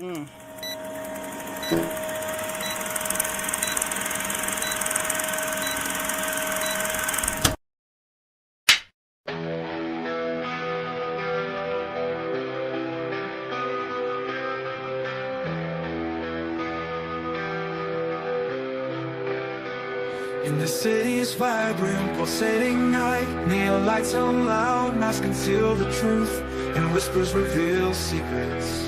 Mm. In the city's vibrant, pulsating night, neon lights hum loud, masks conceal the truth, and whispers reveal secrets.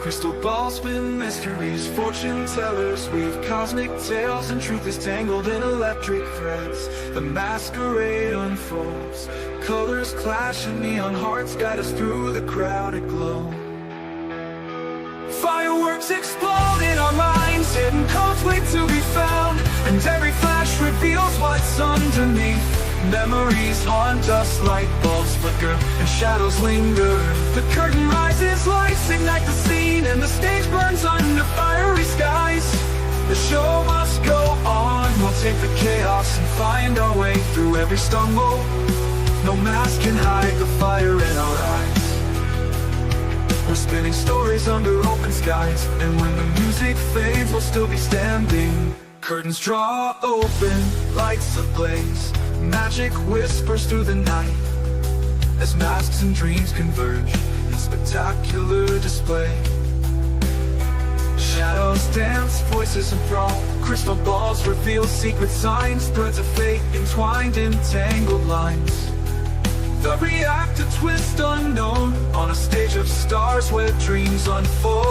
Crystal balls spin mysteries, fortune tellers weave cosmic tales, and truth is tangled in electric threads. The masquerade unfolds, colors clash and neon hearts guide us through the crowded glow. Fireworks explode in our minds, hidden codes wait to be found, and every flash reveals what's underneath. Memories haunt us, light bulbs flicker, and shadows linger. The curtain rises, lights ignite the scene, and the stage burns under fiery skies. The show must go on, we'll take the chaos and find our way through every stumble. No mask can hide the fire in our eyes. We're spinning stories under open skies, and when the music fades, we'll still be standing. Curtains draw open, lights ablaze, magic whispers through the night, as masks and dreams converge in spectacular display. Shadows dance, voices enthrall, crystal balls reveal secret signs, threads of fate entwined in tangled lines. The reactor twist unknown, on a stage of stars where dreams unfold.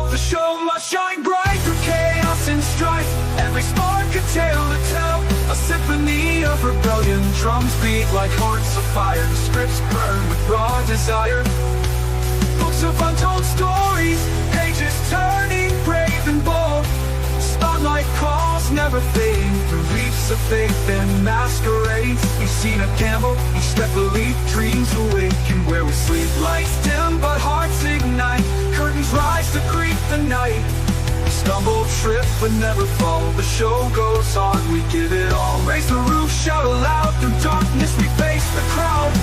The show must shine bright through chaos and strife, every spark a tale to tell, a symphony of rebellion. Drums beat like hearts of fire, scripts burn with raw desire. Books of untold stories, pages turning brave and bold. Spotlight calls never fading through leaps of faith and masquerades. We've seen a gamble, each step belief, dreams awaken where we sleep. Lights dim but hearts ignite, curtains rise to greet the night. We stumble, trip but never fall, the show goes on, we give it all. Raise the roof, shout aloud, through darkness we face the crowd.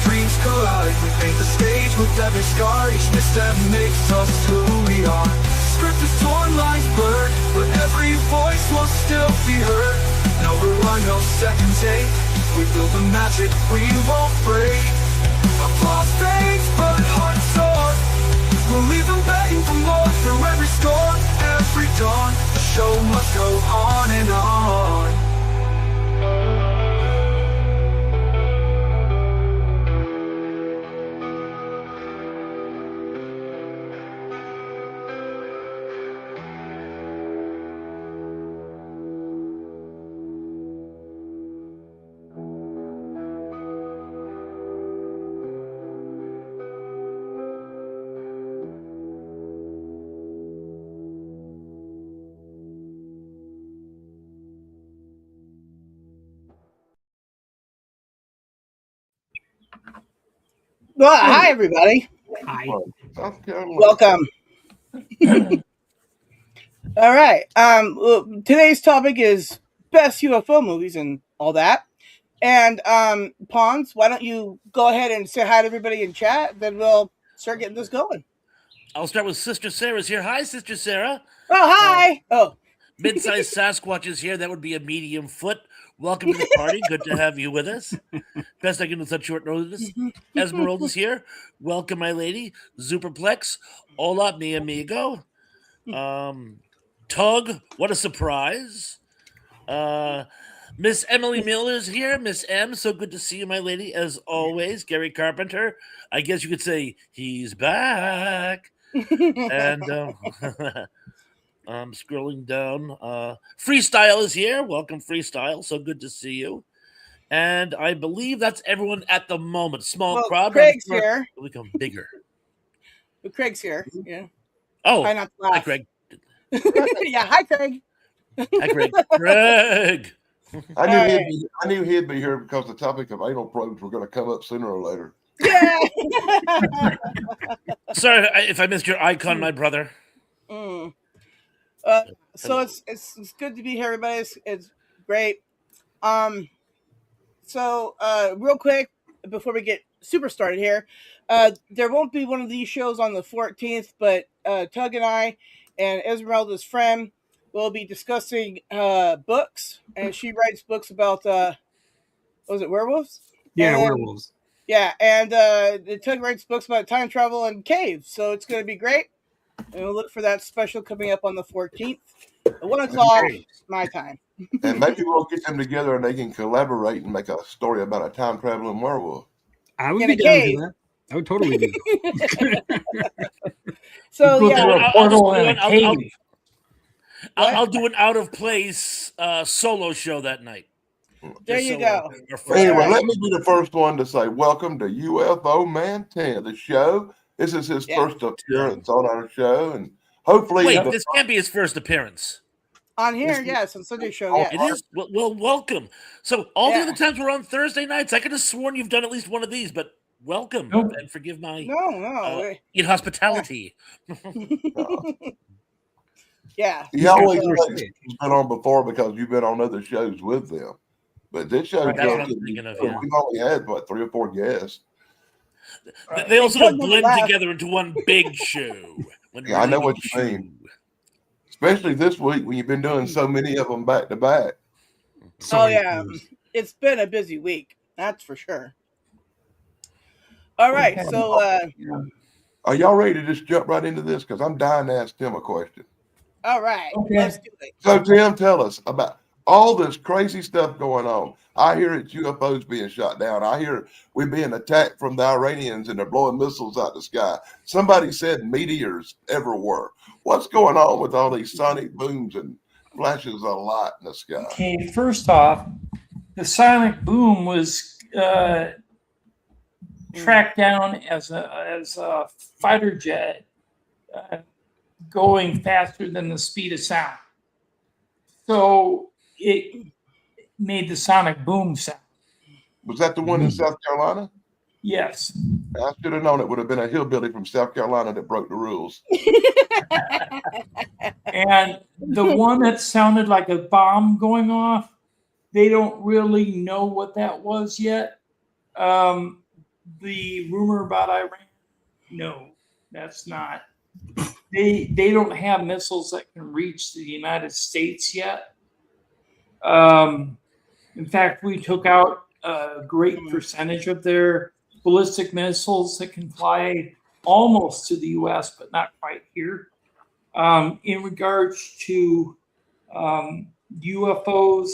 Dreams collide, we paint the stage with every scar. Each misstep makes us who we are. Script is torn, lines blurred, but every voice will still be heard. No rewind, no second take, we build the magic we won't break. Applause fades, but hearts soar, we'll leave them begging for more. Through every storm, every dawn, the show must go on and on. Well, hi everybody. Hi. Welcome. All right. Today's topic is best UFO movies and all that. And Pons, why don't you go ahead and say hi to everybody in chat? Then we'll start getting this going. I'll start with Sister Sarah's here. Hi, Sister Sarah. Oh, hi. Mid-sized Sasquatch is here. That would be a medium foot. Welcome to the party. Good to have you with us. Best I can do with such short notice. Esmeralda's here. Welcome, my lady. Superplex. Hola, mi amigo. Tug. What a surprise. Miss Emily Miller's here. Miss M. So good to see you, my lady. As always, Gary Carpenter. I guess you could say he's back. And I'm scrolling down. Freestyle is here. Welcome, Freestyle. So good to see you. And I believe that's everyone at the moment. Small crowd. Craig's here. It'll become bigger. But Craig's here. Yeah. Oh, Try not to laugh. hi, Craig. Yeah, hi, Craig. Hi, Craig. Craig. I knew he'd be here because the topic of anal probes were going to come up sooner or later. Yeah. Sorry if I missed your icon, my brother. Mm. So it's good to be here, everybody. It's great. So real quick before we get super started here, there won't be one of these shows on the 14th, but Tug and I and Esmeralda's friend will be discussing books, and she writes books about was it werewolves? Yeah, And then, werewolves. yeah, and Tug writes books about time travel and caves, so it's going to be great. And we'll look for that special coming up on the 14th at 1 o'clock my time. And maybe we'll get them together and they can collaborate and make a story about a time traveling werewolf. I would In be a down cave. for that. I would totally do that. So Go yeah, through a portal in a cave. I'll do an out of place solo show that night. There you go. Anyway, Right. let me be the first one to say welcome to UFO Man 10, the show. This is his first appearance on our show, and hopefully... Wait, this can't be his first appearance. On here, yes, on Sunday show, yes. It is? Well, welcome. So all the other times we're on Thursday nights, I could have sworn you've done at least one of these, but welcome and forgive my inhospitality. Yeah. You always say you've been on before because you've been on other shows with them. But this show, That's what I'm thinking of, yeah. we've only had, 3 or 4 guests. They also don't blend together into one big show. I know what you mean. Especially this week when you've been doing so many of them back to back. Yeah. It's been a busy week. That's for sure. All right. So, are y'all ready to just jump right into this? Because I'm dying to ask Tim a question. All right. Let's do it. So, Tim, tell us about all this crazy stuff going on. I hear it's UFOs being shot down. I hear we're being attacked from the Iranians and they're blowing missiles out the sky. Somebody said meteors everywhere. What's going on with all these sonic booms and flashes of light in the sky? Okay, first off, the sonic boom was tracked down as a fighter jet going faster than the speed of sound. So it made the sonic boom sound. Was that the one in South Carolina? Yes. I should have known it would have been a hillbilly from South Carolina that broke the rules. And the one that sounded like a bomb going off, they don't really know what that was yet. The rumor about Iran, no, that's not. They don't have missiles that can reach the United States yet. In fact, we took out a great percentage of their ballistic missiles that can fly almost to the U.S., but not quite here. In regards to UFOs,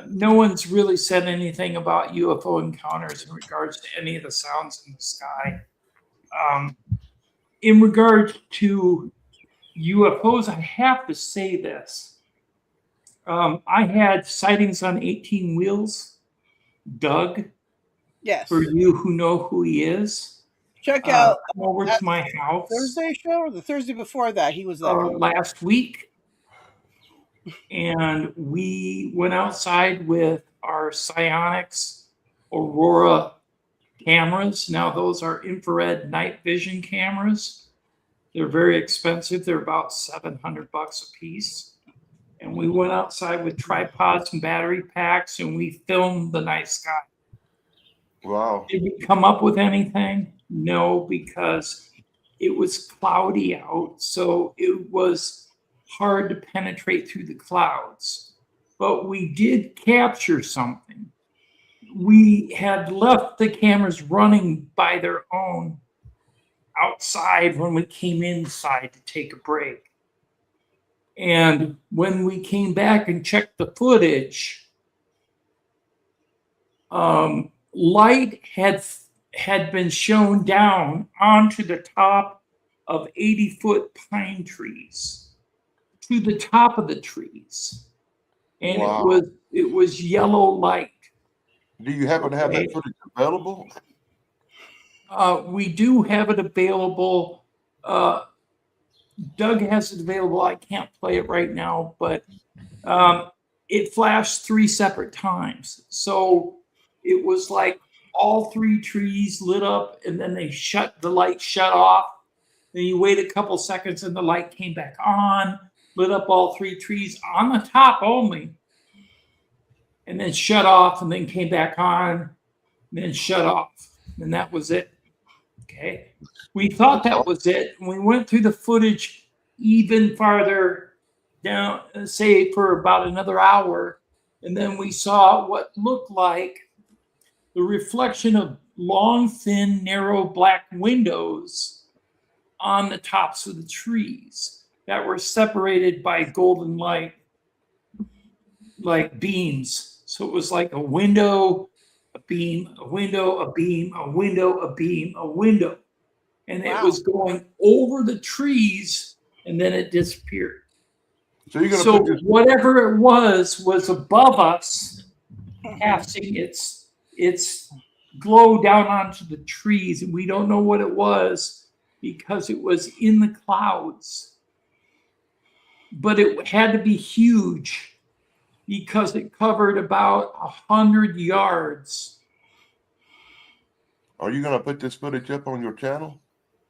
no one's really said anything about UFO encounters in regards to any of the sounds in the sky. In regards to UFOs, I have to say this. I had sightings on 18 wheels. Doug, yes. For you who know who he is, check out come over to my house. Thursday show or the Thursday before that? He was there last week, and we went outside with our Psionics Aurora cameras. Now those are infrared night vision cameras. They're very expensive. They're about $700 a piece. And we went outside with tripods and battery packs, and we filmed the night sky. Wow. Did we come up with anything? No, because it was cloudy out, so it was hard to penetrate through the clouds. But we did capture something. We had left the cameras running by their own outside when we came inside to take a break. And when we came back and checked the footage, light had been shown down onto the top of 80-foot pine trees, to the top of the trees, and it was yellow light. Do you happen to have that footage available? We do have it available. Doug has it available. I can't play it right now, but it flashed 3 separate times. So it was like all 3 trees lit up, and then the light shut off. Then you wait a couple seconds and the light came back on, lit up all 3 trees on the top only, and then shut off, and then came back on, and then shut off. And that was it. Okay. We thought that was it. And we went through the footage even farther down, say for about another hour. And then we saw what looked like the reflection of long, thin, narrow black windows on the tops of the trees that were separated by golden light, like beams. So it was like a window, a beam, a window, a beam, a window, a beam, a window. And it was going over the trees, and then it disappeared. So whatever it was above us, casting its glow down onto the trees, and we don't know what it was because it was in the clouds. But it had to be huge because it covered about 100 yards. Are you going to put this footage up on your channel?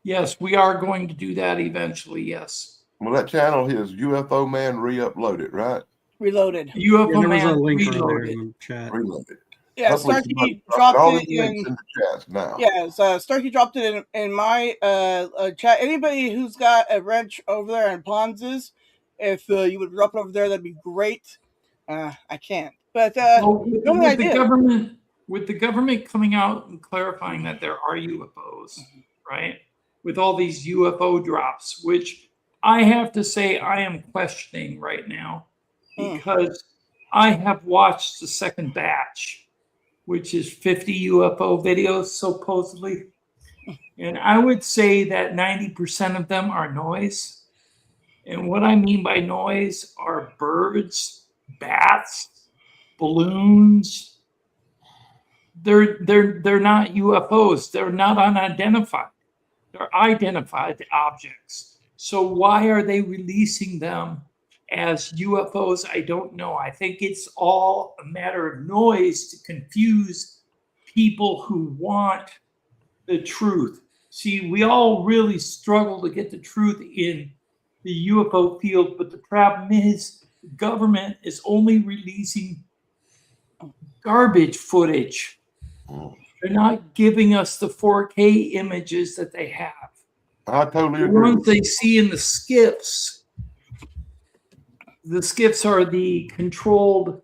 Yes, we are going to do that eventually, yes. Well, that channel is UFO Man Re-Uploaded, right? Reloaded. UFO there was a Man link Reloaded. earlier in the chat. Reloaded. Yeah, Hopefully Starkey somebody dropped all it these links in the chat now. Yeah, so Starkey dropped it in my chat. Anybody who's got a wrench over there in Ponz's, if you would drop it over there, that'd be great. I can't, but normally I did. With the government coming out and clarifying that there are UFOs, right? With all these UFO drops, which I have to say I am questioning right now because I have watched the second batch, which is 50 UFO videos supposedly. And I would say that 90% of them are noise. And what I mean by noise are birds, bats, balloons. They're not UFOs. They're not unidentified. They're identified objects. So why are they releasing them as UFOs? I don't know. I think it's all a matter of noise to confuse people who want the truth. See, we all really struggle to get the truth in the UFO field, but the problem is the government is only releasing garbage footage. They're not giving us the 4K images that they have. I totally agree. The ones they see in the skiffs. The skiffs are the controlled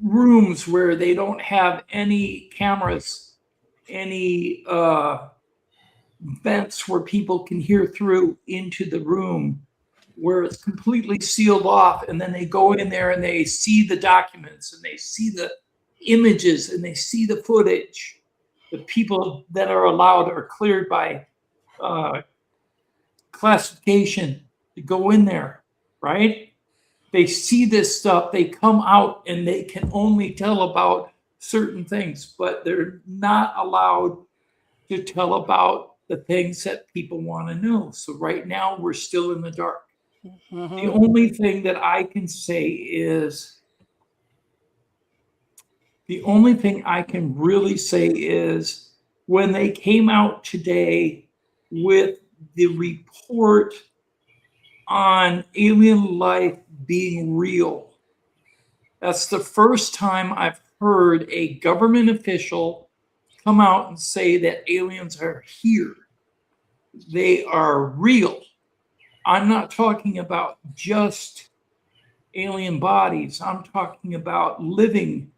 rooms where they don't have any cameras, any vents where people can hear through into the room, where it's completely sealed off, and then they go in there and they see the documents and they see the images and they see the footage. The people that are allowed are cleared by classification to go in there, right? They see this stuff, they come out and they can only tell about certain things, but they're not allowed to tell about the things that people want to know. So right now we're still in the dark. The only thing that I can say is, the only thing I can really say is when they came out today with the report on alien life being real, that's the first time I've heard a government official come out and say that aliens are here. They are real. I'm not talking about just alien bodies. I'm talking about living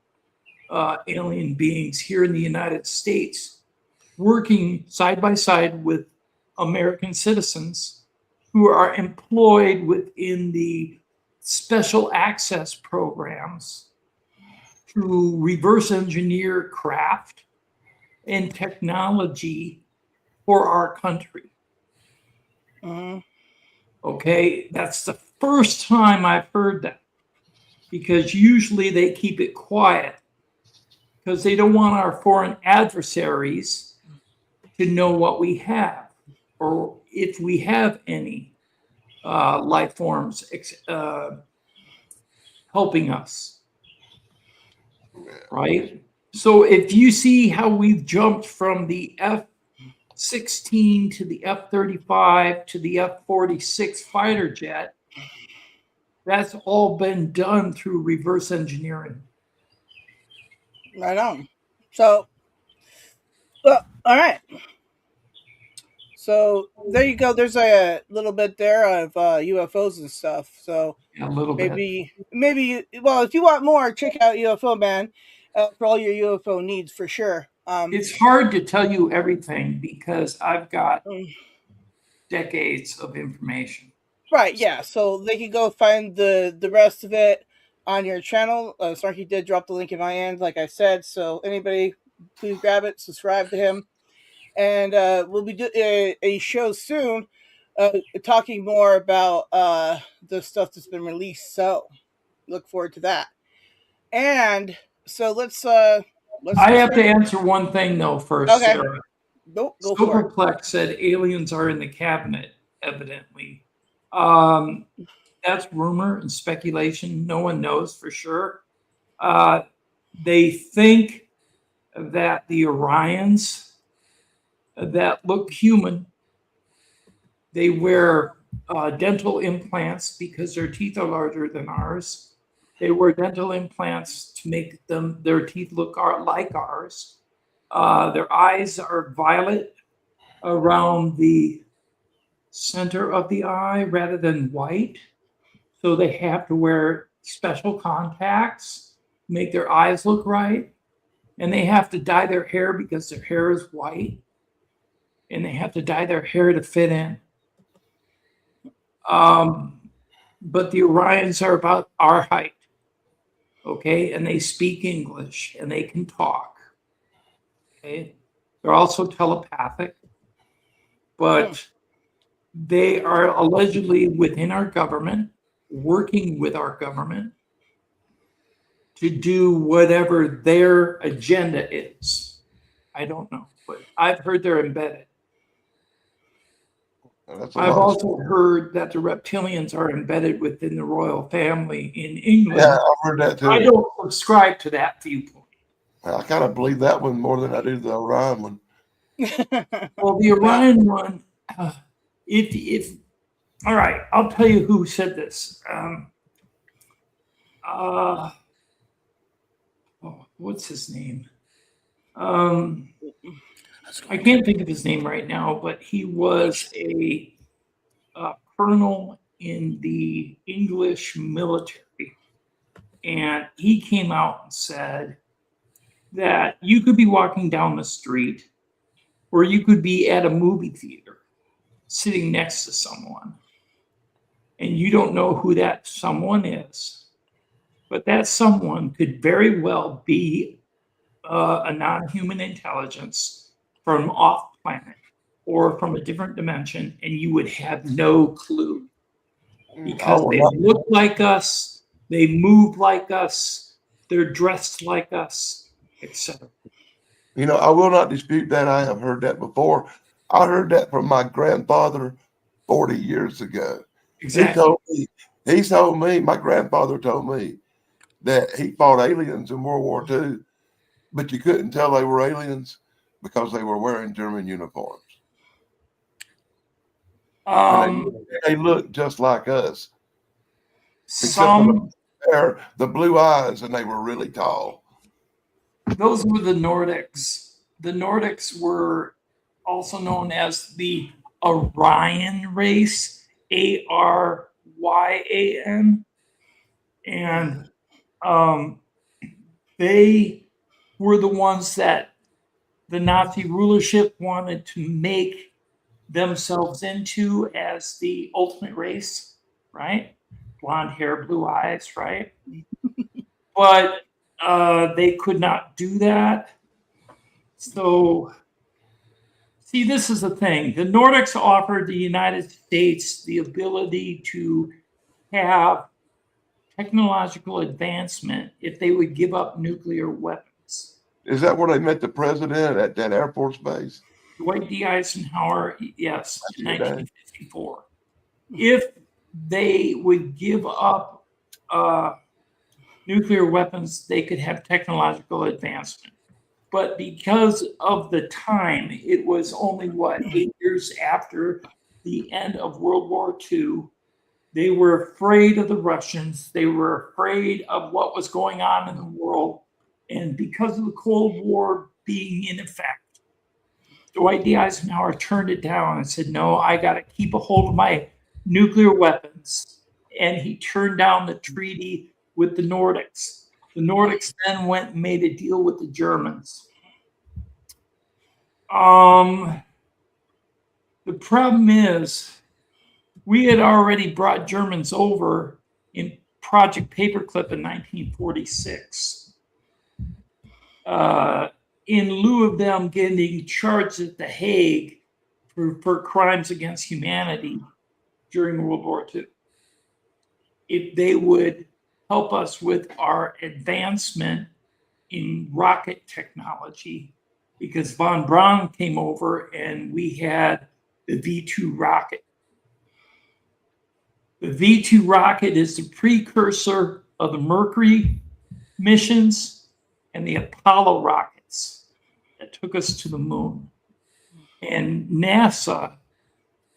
alien beings here in the United States, working side by side with American citizens who are employed within the special access programs to reverse engineer craft and technology for our country. Okay, that's the first time I've heard that, because usually they keep it quiet because they don't want our foreign adversaries to know what we have or if we have any life forms helping us, right? So if you see how we've jumped from the F-16 to the F-35 to the F-46 fighter jet, that's all been done through reverse engineering. Right on. So, well, all right. So there you go. There's a little bit there of UFOs and stuff. So A little bit. maybe, well, if you want more, check out UFO Man for all your UFO needs for sure. It's hard to tell you everything because I've got Mm. decades of information. Right, yeah. So they can go find the rest of it on your channel. Snarky did drop the link in my end, like I said. So anybody, please grab it, subscribe to him, and we'll be doing a show soon, talking more about the stuff that's been released. So look forward to that. And so let's. I have to answer one thing though first, Okay. Sarah. Go for it. Superplex said aliens are in the cabinet, evidently. That's rumor and speculation. No one knows for sure. They think that the Orions that look human, they wear dental implants because their teeth are larger than ours. They wear dental implants to make their teeth look like ours. Their eyes are violet around the center of the eye rather than white. So they have to wear special contacts, make their eyes look right. And they have to dye their hair because their hair is white. And they have to dye their hair to fit in. But the Orions are about our height. Okay. And they speak English and they can talk. Okay. They're also telepathic. But they are allegedly within our government, working with our government to do whatever their agenda is. I don't know, but I've heard they're embedded. I've also heard that the reptilians are embedded within the royal family in England. Yeah, I've heard that too. I don't subscribe to that viewpoint. I kind of believe that one more than I do the Orion one. Well, the Orion one, if all right, I'll tell you who said this. What's his name? I can't think of his name right now, but he was a colonel in the English military. And he came out and said that you could be walking down the street or you could be at a movie theater sitting next to someone and you don't know who that someone is. But that someone could very well be a non-human intelligence from off planet or from a different dimension, and you would have no clue because they look like us, they move like us, they're dressed like us, etc. You know, I will not dispute that. I have heard that before. I heard that from my grandfather 40 years ago. Exactly. He told me, my grandfather told me that he fought aliens in World War II, but you couldn't tell they were aliens because they were wearing German uniforms. They looked just like us. Some the blue eyes, and they were really tall. Those were the Nordics. The Nordics were also known as the Aryan race, Aryan, and they were the ones that the Nazi rulership wanted to make themselves into as the ultimate race, right? Blonde hair, blue eyes, right? But they could not do that. So, see, this is the thing. The Nordics offered the United States the ability to have technological advancement if they would give up nuclear weapons. Is that where they met the president at that Air Force base? Dwight D. Eisenhower, yes, in 1954. If they would give up nuclear weapons, they could have technological advancement. But because of the time, it was only, 8 years after the end of World War II. They were afraid of the Russians. They were afraid of what was going on in the world. And because of the Cold War being in effect, Dwight D. Eisenhower turned it down and said, no, I got to keep a hold of my nuclear weapons. And he turned down the treaty with the Nordics. The Nordics then went and made a deal with the Germans. The problem is, we had already brought Germans over in Project Paperclip in 1946. In lieu of them getting charged at The Hague for crimes against humanity during World War II, if they would help us with our advancement in rocket technology, because von Braun came over and we had the V2 rocket. The V2 rocket is the precursor of the Mercury missions and the Apollo rockets that took us to the moon. And NASA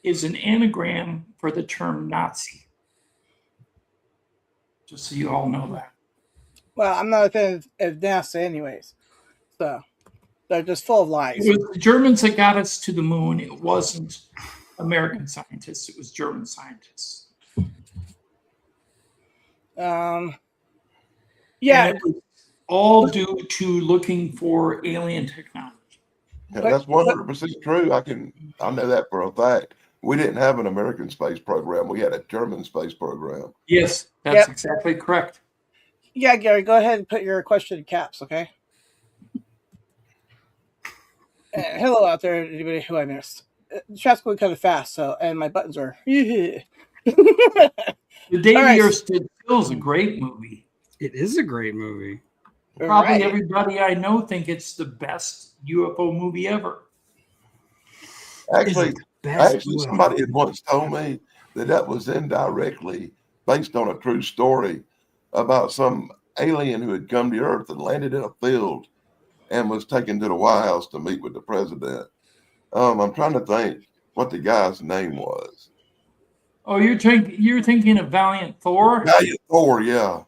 is an anagram for the term Nazi. Just so you all know that. Well, I'm not a fan of NASA anyways. So they're just full of lies. It was the Germans that got us to the moon. It wasn't American scientists. It was German scientists. Yeah. And it was all due to looking for alien technology. Yeah, that's 100% true. I know that for a fact. We didn't have an American space program. We had a German space program. Yes, that's exactly correct. Yeah, Gary, go ahead and put your question in caps, okay? Hello out there, anybody who I missed. The chat's going kind of fast, and my buttons are. The Day the Earth Stood Still is a great movie. It is a great movie. Probably everybody I know think it's the best UFO movie ever. Actually, somebody had once told me that was indirectly based on a true story about some alien who had come to Earth and landed in a field and was taken to the White House to meet with the president. I'm trying to think what the guy's name was. Oh, you're thinking of Valiant Thor? Valiant Thor, yeah.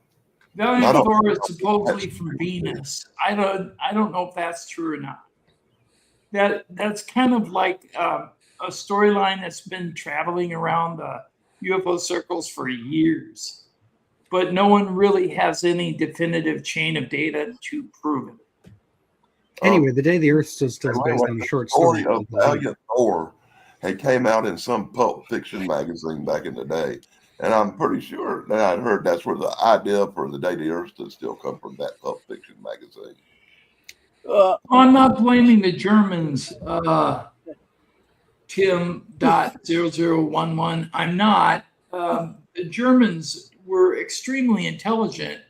Valiant Thor is supposedly from Venus. I don't know if that's true or not. That's kind of like a storyline that's been traveling around the UFO circles for years, but no one really has any definitive chain of data to prove it. Anyway, The Day the Earth Stood Still is based on a short story. Valiant Thor had came out in some pulp fiction magazine back in the day. And I'm pretty sure that I'd heard that's where the idea for The Day the Earth Stood Still come from, that pulp fiction magazine. I'm not blaming the Germans, Tim.0011. I'm not. The Germans were extremely intelligent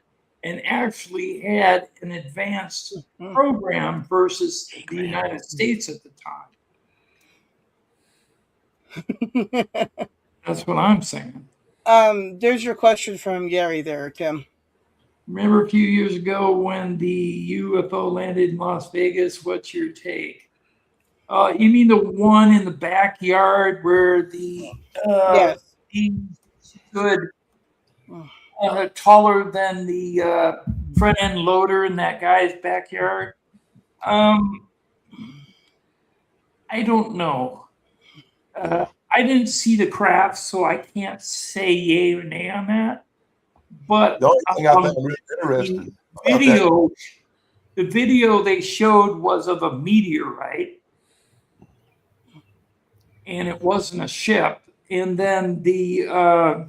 and actually had an advanced program versus the United States at the time. That's what I'm saying. There's your question from Gary there, Tim. Remember a few years ago when the UFO landed in Las Vegas? What's your take? You mean the one in the backyard where the being stood taller than the front end loader in that guy's backyard? I don't know. I didn't see the craft, so I can't say yay or nay on that. But the only thing I found really interesting, the video they showed was of a meteorite, and it wasn't a ship. And then the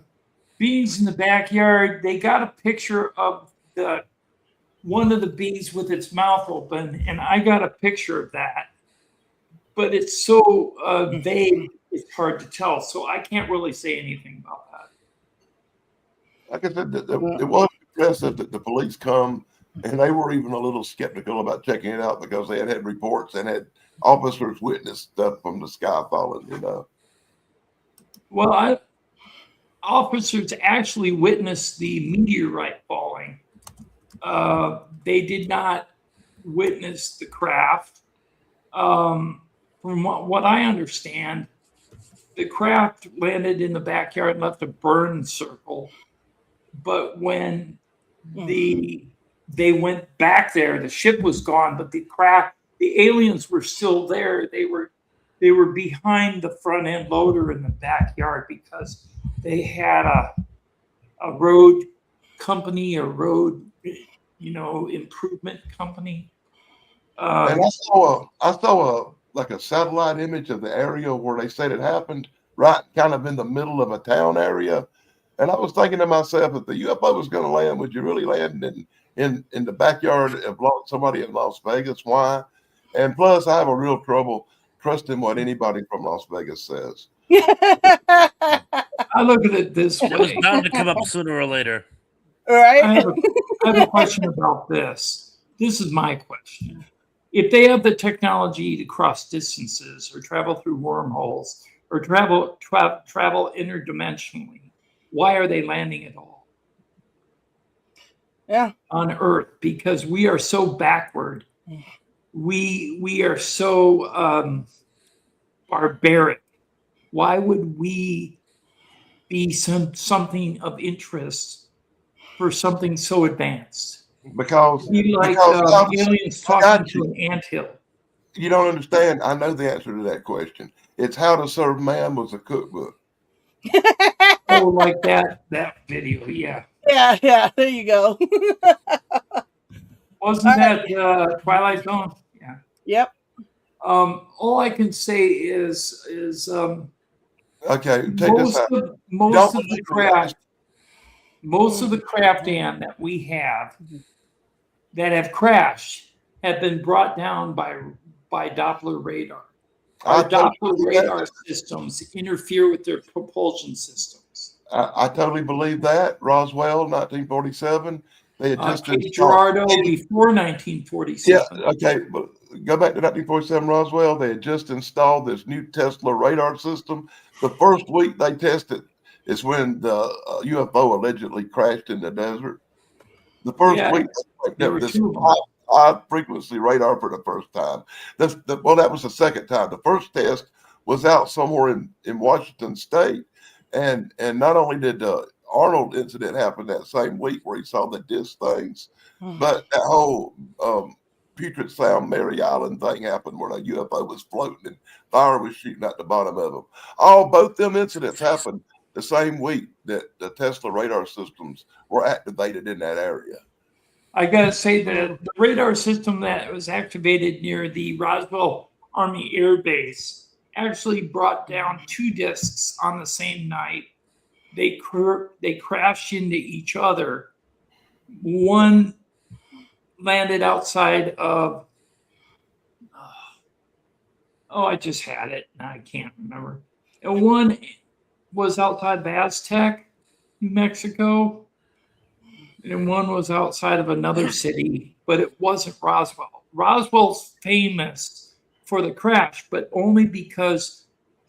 beings in the backyard, they got a picture of one of the beings with its mouth open, and I got a picture of that. But it's so vague, it's hard to tell. So I can't really say anything about that. Like I said, it was impressive that the police come, and they were even a little skeptical about checking it out because they had reports and had officers witness stuff from the sky falling, Well, officers actually witnessed the meteorite falling. They did not witness the craft. From what I understand, the craft landed in the backyard and left a burn circle. But when they went back there, the ship was gone, but the aliens were still there. They were behind the front end loader in the backyard because they had a road company, a road improvement company. And I saw like a satellite image of the area where they said it happened, right kind of in the middle of a town area. And I was thinking to myself, if the UFO was going to land, would you really land in the backyard of somebody in Las Vegas? Why? And plus, I have a real trouble trusting what anybody from Las Vegas says. I look at it this It was way. bound to come up sooner or later. Right? I have a question about this. This is my question. If they have the technology to cross distances or travel through wormholes or travel interdimensionally, why are they landing at all? Yeah. On Earth? Because we are so backward. We are so barbaric. Why would we be something of interest for something so advanced? Because aliens talking to an anthill. You don't understand. I know the answer to that question. It's How to Serve Man was a cookbook. Oh, like that video, yeah. Yeah, there you go. Wasn't that Twilight Zone? Yeah. Yep. All I can say is okay, take this out. Most of the craft that we have that have crashed have been brought down by Doppler radar. Our Doppler radar systems interfere with their propulsion systems. I totally believe that. Roswell, 1947. They had just Gerardo before 1947. Yeah, okay, but go back to 1947 Roswell. They had just installed this new Tesla radar system. The first week they tested is when the UFO allegedly crashed in the desert. The first week they this high frequency radar for the first time. That was the second time. The first test was out somewhere in Washington State, and not only did the Arnold incident happened that same week where he saw the disc things, but that whole Puget Sound, Mary Island thing happened where a UFO was floating and fire was shooting at the bottom of them. Both them incidents happened the same week that the Tesla radar systems were activated in that area. I got to say that the radar system that was activated near the Roswell Army Air Base actually brought down 2 discs on the same night. They crashed into each other. One landed outside of, I just had it. I can't remember. And one was outside of Aztec, New Mexico. And one was outside of another city, but it wasn't Roswell. Roswell's famous for the crash, but only because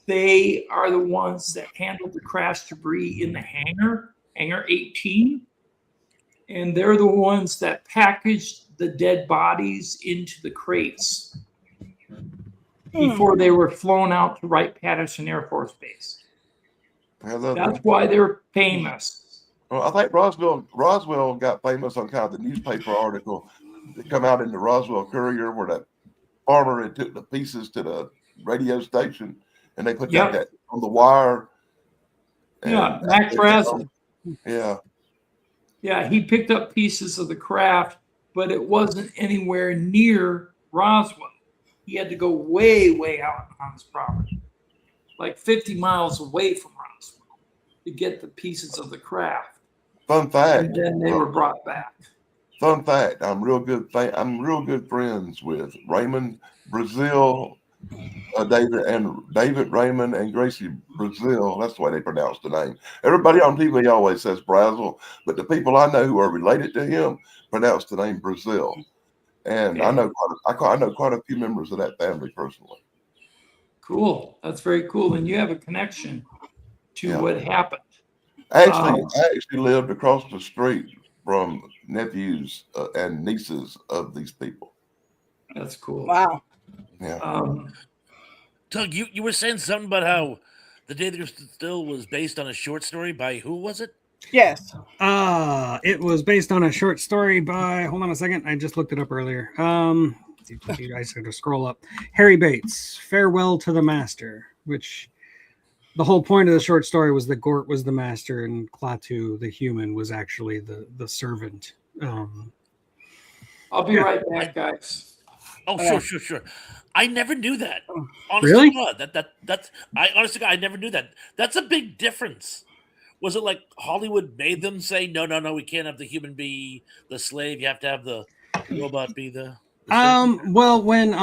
they are the ones that handled the crash debris in the hangar 18. And they're the ones that packaged the dead bodies into the crates before they were flown out to Wright-Patterson Air Force Base. That's why they're famous. Well, I think Roswell got famous on kind of the newspaper article that come out in the Roswell Courier where that farmer had took the pieces to the radio station and they put that on the wire. Yeah, Mac Brazel. Yeah. Yeah, he picked up pieces of the craft, but it wasn't anywhere near Roswell. He had to go way, way out on his property, like 50 miles away from Roswell to get the pieces of the craft. Fun fact. And then they were brought back. Fun fact. I'm real good friends with Raymond Brazil, David Raymond and Gracie Brazil. That's the way they pronounce the name. Everybody on TV always says Brazel, but the people I know who are related to him pronounce the name Brazil. And I know quite a few members of that family personally. Cool. That's very cool. And you have a connection to what happened. I actually lived across the street from nephews and nieces of these people. That's cool. Wow. Yeah. Doug, you were saying something about how The Day the Earth Stood Still was based on a short story by who was it? Yes. It was based on a short story by, hold on a second, I just looked it up earlier. You guys have to scroll up. Harry Bates, Farewell to the Master, which the whole point of the short story was that Gort was the master and Klaatu, the human, was actually the servant. I'll be right back, guys. Oh, sure. I never knew that. Really? That's I never knew that. That's a big difference. Was it like Hollywood made them say no, we can't have the human be the slave. You have to have the robot be the Well, when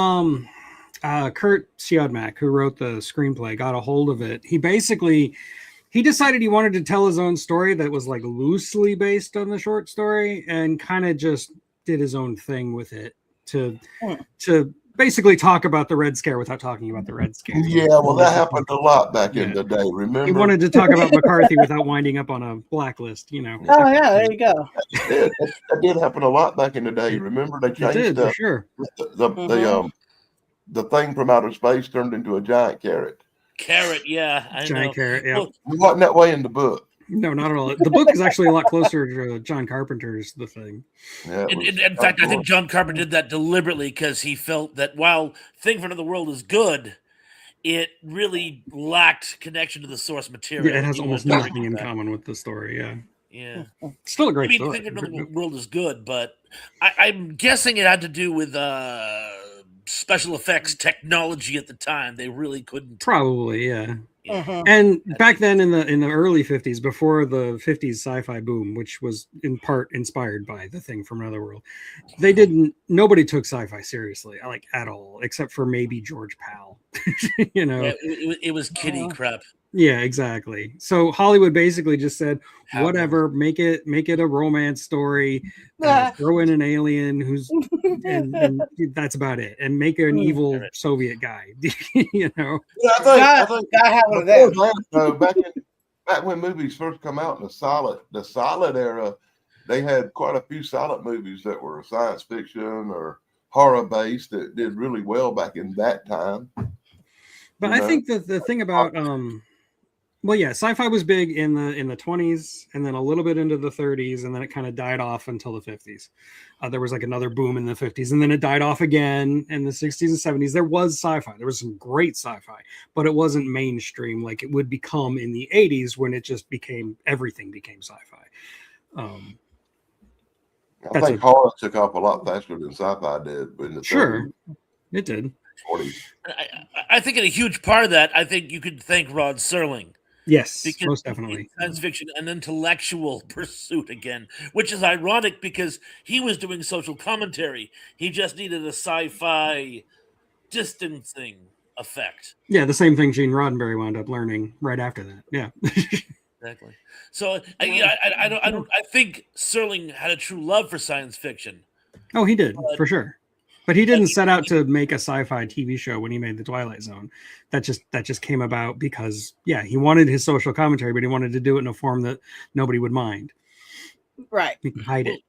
Kurt Siodmak, who wrote the screenplay, got a hold of it, he decided he wanted to tell his own story that was like loosely based on the short story, and kind of just did his own thing with it to basically talk about the Red Scare without talking about the Red Scare. Yeah, well, that happened a lot back in the day. Remember, he wanted to talk about McCarthy without winding up on a blacklist. You know. Oh yeah, there you go. That did happen a lot back in the day. Remember, they changed for sure. The thing from outer space turned into a giant carrot. Carrot, yeah, I giant know. carrot. Yeah, Well, It wasn't that way in the book. no, not at all. The book is actually a lot closer to John Carpenter's The Thing. Yeah, in fact, I think John Carpenter did that deliberately because he felt that while Thing from Another World is good, it really lacked connection to the source material. Yeah, it has almost nothing in common with the story. Yeah. Still a great story. Thing from Another World is good, but I'm guessing it had to do with special effects technology at the time. They really couldn't. Probably, yeah. Mhm. And back then in the early 50s, before the 50s sci-fi boom, which was in part inspired by The Thing from Another World, nobody took sci-fi seriously, like at all, except for maybe George Pal. You know, Yeah, it was kiddie crap. yeah, exactly. So Hollywood basically just said, whatever, make it a romance story, throw in an alien and that's about it, and make an evil Soviet guy. You know, Yeah, I think gotta have one of them. back when movies first come out in the silent era, they had quite a few silent movies that were science fiction or horror based that did really well back in that time. But I think that the thing about well, yeah, sci-fi was big in the 20s, and then a little bit into the 30s, and then it kind of died off until the 50s. There was like another boom in the 50s, and then it died off again in the 60s and 70s. There was sci-fi. There was some great sci-fi, but it wasn't mainstream like it would become in the 80s when it just everything became sci-fi. I think horror took off a lot faster than sci-fi did in the 30s, it did. 40s. I think in a huge part of that, I think you could thank Rod Serling. Yes, Because most definitely. Science fiction, an intellectual pursuit again, which is ironic because he was doing social commentary. He just needed a sci-fi distancing effect. Yeah, the same thing Gene Roddenberry wound up learning right after that. Yeah. Exactly. So I think Serling had a true love for science fiction. Oh, he did, for sure. But he didn't set out to make a sci-fi TV show when he made The Twilight Zone. That just came about because, yeah, he wanted his social commentary, but he wanted to do it in a form that nobody would mind. Right. He could hide it.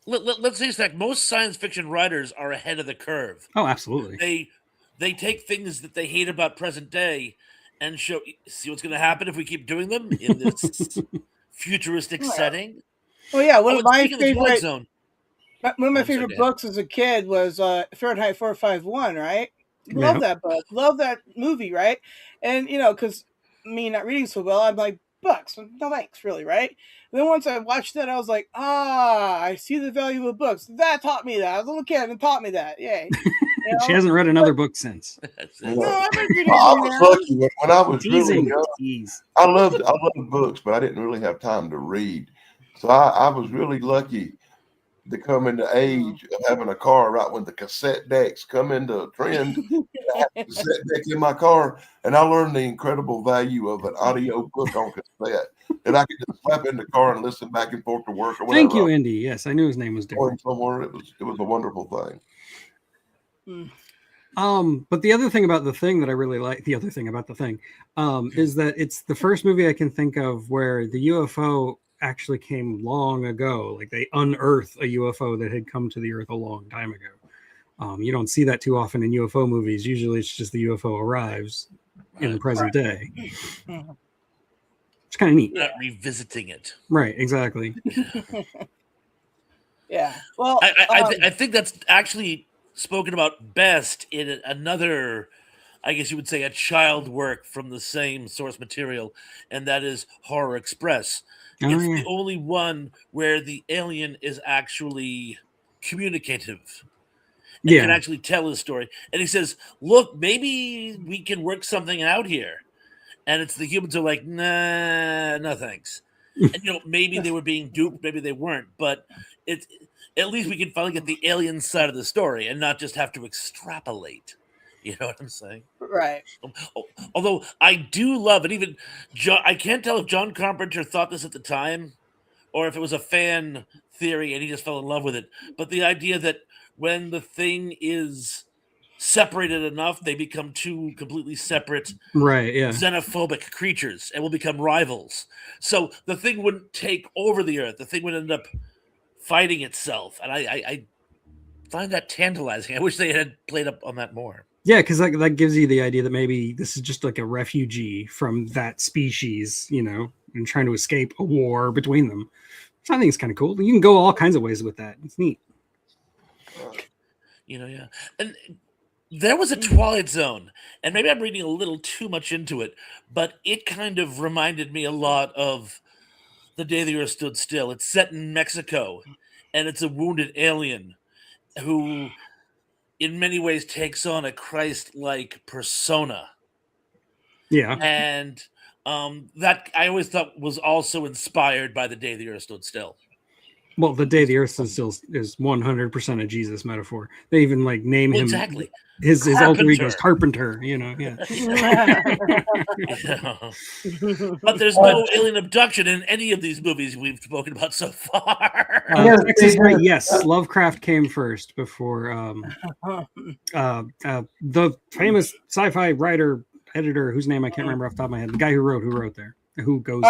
Let's say that most science fiction writers are ahead of the curve. Oh, absolutely. They take things that they hate about present day and see what's going to happen if we keep doing them in this futuristic setting. Well, yeah, one of my favorite books as a kid was Fahrenheit 451, right? Love that book. Love that movie, right? And, because me not reading so well, I'm like, books, no thanks, really, right? And then once I watched that, I was like, I see the value of books. That taught me that. I was a little kid and taught me that. Yay. She hasn't read another book since. No, I've been reading I was lucky when I was really young. I loved books, but I didn't really have time to read. So I was really lucky to come into age of having a car right when the cassette decks come into trend. I had a cassette deck in my car, and I learned the incredible value of an audio book on cassette that I could just slap in the car and listen back and forth to work or whatever. Thank you, Indy. Yes, I knew his name was different. Somewhere it was a wonderful thing. But the other thing about The Thing that I really like, is that it's the first movie I can think of where the UFO actually came long ago. Like they unearthed a UFO that had come to the Earth a long time ago. You don't see that too often in UFO movies. Usually it's just the UFO arrives in the present day. It's kind of neat. Not revisiting it. Right, exactly. Yeah. Well, I think that's actually spoken about best in another, I guess you would say, a child work from the same source material, and that is Horror Express. It's the only one where the alien is actually communicative. And can actually tell his story. And he says, look, maybe we can work something out here. And it's the humans are like, nah, no thanks. And, maybe they were being duped, maybe they weren't. But it's at least we can finally get the alien side of the story and not just have to extrapolate. You know what I'm saying? Right. Although I do love it. Even John, I can't tell if John Carpenter thought this at the time or if it was a fan theory and he just fell in love with it. But the idea that when the thing is separated enough, they become two completely separate, xenophobic creatures and will become rivals. So the thing wouldn't take over the Earth. The thing would end up fighting itself. And I find that tantalizing. I wish they had played up on that more. Yeah, because that gives you the idea that maybe this is just like a refugee from that species, and trying to escape a war between them. So I think it's kind of cool. You can go all kinds of ways with that. It's neat. Yeah. And there was a Twilight Zone, and maybe I'm reading a little too much into it, but it kind of reminded me a lot of The Day the Earth Stood Still. It's set in Mexico, and it's a wounded alien who, in many ways, takes on a Christ-like persona. Yeah. And that I always thought was also inspired by The Day the Earth Stood Still. Well, The Day the Earth Stood Still is 100% a Jesus metaphor. They even name him exactly. His alter ego is Carpenter. Yeah. But there's no alien abduction in any of these movies we've spoken about so far. Yes, Lovecraft came first before the famous sci-fi writer editor whose name I can't remember off the top of my head. The guy who wrote there, who goes.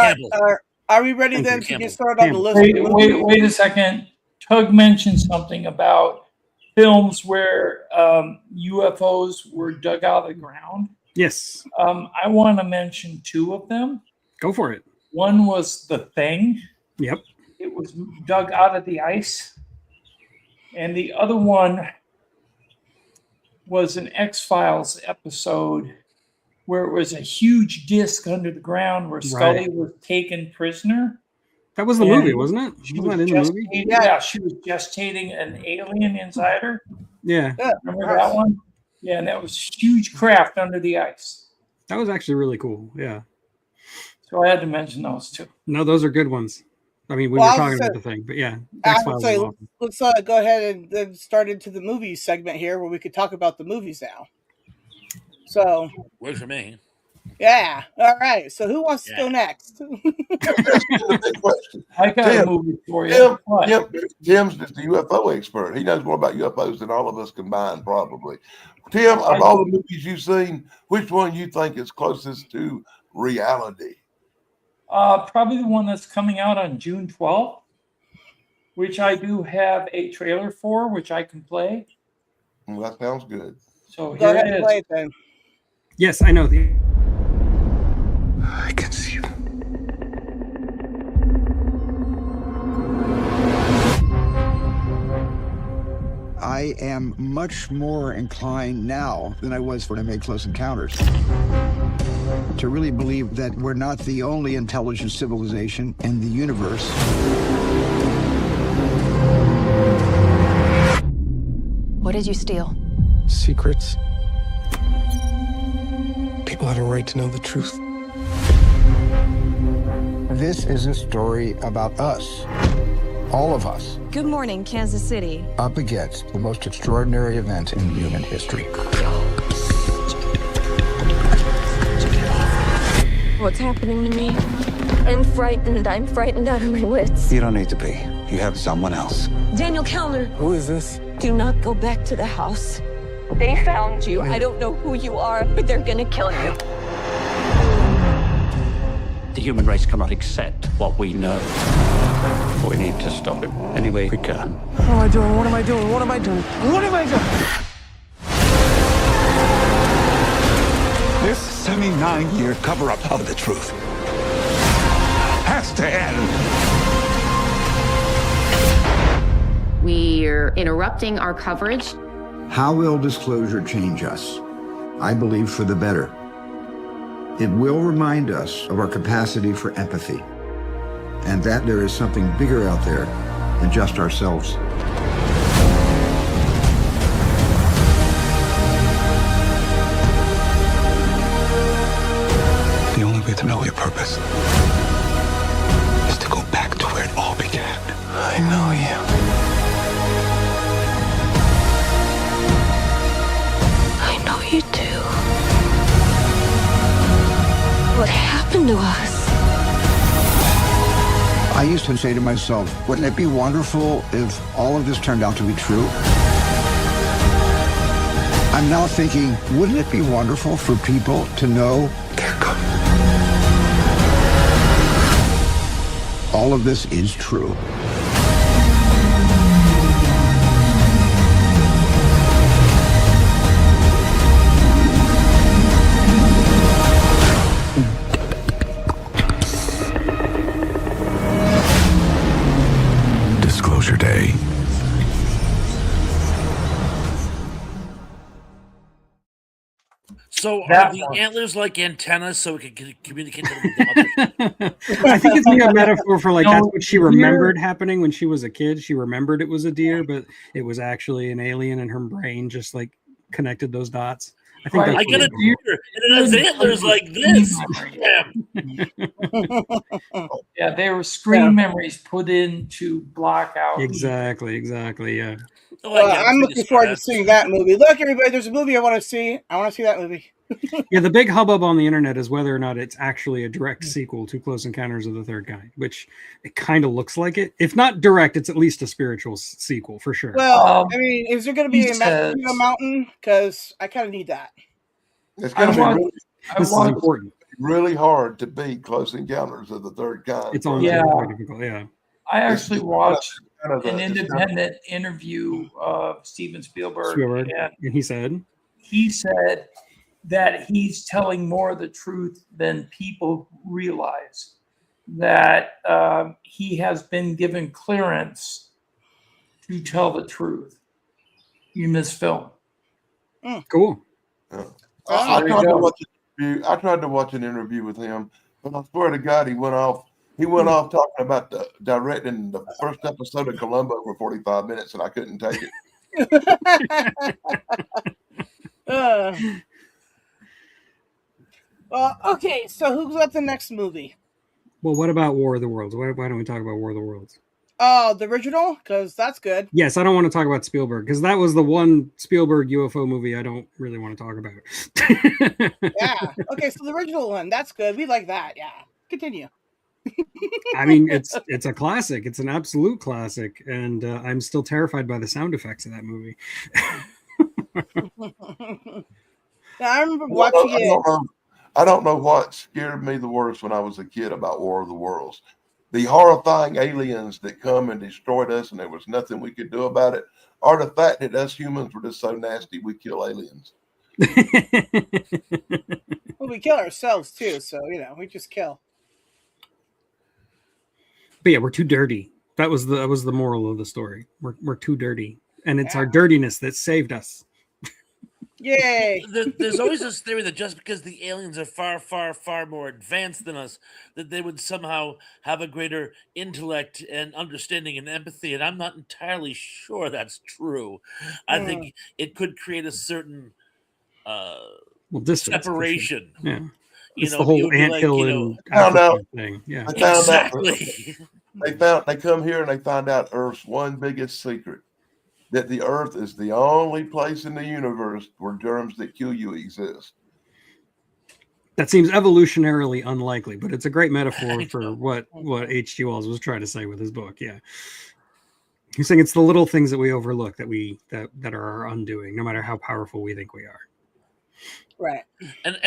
Are we ready then to get started on the list? Wait a second. Tug mentioned something about films where UFOs were dug out of the ground. Yes. I want to mention two of them. Go for it. One was The Thing. Yep. It was dug out of the ice. And the other one was an X-Files episode where it was a huge disc under the ground where Scully was taken prisoner. That was the movie, wasn't it? She was in the movie? Yeah, she was gestating an alien inside her. Yeah. Remember that one? Yeah, and that was huge craft under the ice. That was actually really cool. Yeah. So I had to mention those two. No, those are good ones. I mean, we were talking about The Thing, but yeah. Let's go ahead and then start into the movies segment here where we could talk about the movies now. So works for me. Yeah. All right. So who wants to go next? I got a movie for you. Tim's just a UFO expert. He knows more about UFOs than all of us combined, probably. Tim, of all the movies you've seen, which one you think is closest to reality? Probably the one that's coming out on June 12th, which I do have a trailer for, which I can play. Well, that sounds good. So here it is. Play it then. Yes, I know. I can see them. I am much more inclined now than I was when I made Close Encounters to really believe that we're not the only intelligent civilization in the universe. What did you steal? Secrets. People have a right to know the truth. This is a story about us, all of us. Good morning, Kansas City. Up against the most extraordinary event in human history. What's happening to me? I'm frightened. I'm frightened out of my wits. You don't need to be. You have someone else. Daniel Kellner. Who is this? Do not go back to the house. They found you. I don't know who you are, but they're gonna kill you. The human race cannot accept what we know. We need to stop him any way we can. What am I doing? What am I doing? What am I doing? What am I doing? This 79-year cover-up of the truth has to end. We're interrupting our coverage. How will disclosure change us? I believe for the better. It will remind us of our capacity for empathy, and that there is something bigger out there than just ourselves. The only way to know your purpose is to go back to where it all began. I know you. I know you do. What happened to us? I used to say to myself, wouldn't it be wonderful if all of this turned out to be true? I'm now thinking, wouldn't it be wonderful for people to know They're coming. all of this is true? Disclosure Day. So That are the one. antlers like antennas so it can communicate to the mother? I think it's a metaphor for like No, that's what she deer- remembered happening when she was a kid. She remembered it was a deer, but it was actually an alien, and her brain just like connected those dots. I think Right. I that's get what a deer, and it has antlers like this. Damn. Yeah, they were screen memories put in to block out. exactly, yeah. Oh, I Well, get it. I'm So looking you forward to smartass. seeing that movie. Look, everybody, there's a movie I want to see. I want to see that movie. Yeah, the big hubbub on the internet is whether or not it's actually a direct sequel to Close Encounters of the Third Kind, which it kind of looks like it. If not direct, it's at least a spiritual sequel for sure. Well, I mean, is there going to be he a says- Mosquito Mountain? Because I kind of need that. It's I going to be want- really, This is important. really hard to beat Close Encounters of the Third Kind. It's almost Yeah. very difficult. Yeah. I actually watched kind of an a- independent interview of Steven Spielberg, Spielberg, and and he said, that he's telling more of the truth than people realize. That he has been given clearance to tell the truth in this film. "Cool." I there you tried to go. watch an interview. I tried to watch an interview with him, but I swear to God, he went off. He went off talking about directing the first episode of Columbo for 45 minutes, and I couldn't take it. Well, okay, so who's got the next movie? Well, what about War of the Worlds? Why don't we talk about War of the Worlds? Oh, the original? Because that's good. Yes, I don't want to talk about Spielberg because that was the one Spielberg UFO movie I don't really want to talk about. Yeah. Okay, so the original one, that's good. We like that. Yeah. Continue. I mean, it's a classic. It's an absolute classic, and I'm still terrified by the sound effects of that movie. Now, I remember watching it. I don't know what scared me the worst when I was a kid about War of the Worlds. The horrifying aliens that come and destroyed us, and there was nothing we could do about it, or the fact that us humans were just so nasty we kill aliens. Well, we kill ourselves too, so we just kill. But yeah, we're too dirty. That was the moral of the story. We're too dirty, and it's our dirtiness that saved us. Yay! There's always this theory that just because the aliens are far, far, far more advanced than us, that they would somehow have a greater intellect and understanding and empathy. And I'm not entirely sure that's true. I think it could create a certain Distance, separation. For sure. Yeah. You It's know, the whole it would be anthill like, and Found out. Africa thing. Yeah. They found Exactly. out. They come here and they find out Earth's one biggest secret: that the Earth is the only place in the universe where germs that kill you exist. That seems evolutionarily unlikely, but it's a great metaphor for what H.G. Wells was trying to say with his book. Yeah. He's saying it's the little things that we overlook that are our undoing, no matter how powerful we think we are. Right. And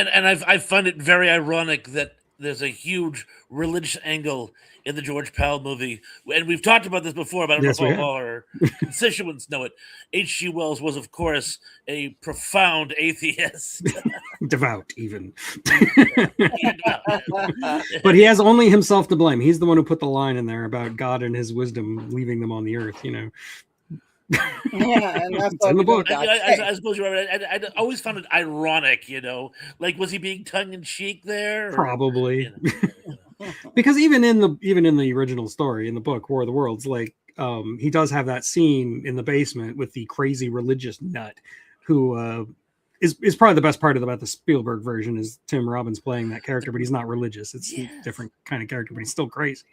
I find it very ironic that there's a huge religious angle in the George Powell movie, and we've talked about this before, but I don't know if all our constituents know it. H.G. Wells was, of course, a profound atheist. Devout, even. But he has only himself to blame. He's the one who put the line in there about God and his wisdom leaving them on the earth, you know. Yeah, and that's It's in the book. I suppose you're right. I always found it ironic, you know, like was he being tongue in cheek there? Or, probably, you know. because even in the original story in the book War of the Worlds, like he does have that scene in the basement with the crazy religious nut who is probably the best part about the Spielberg version is Tim Robbins playing that character, but he's not religious. It's a different kind of character, but he's still crazy.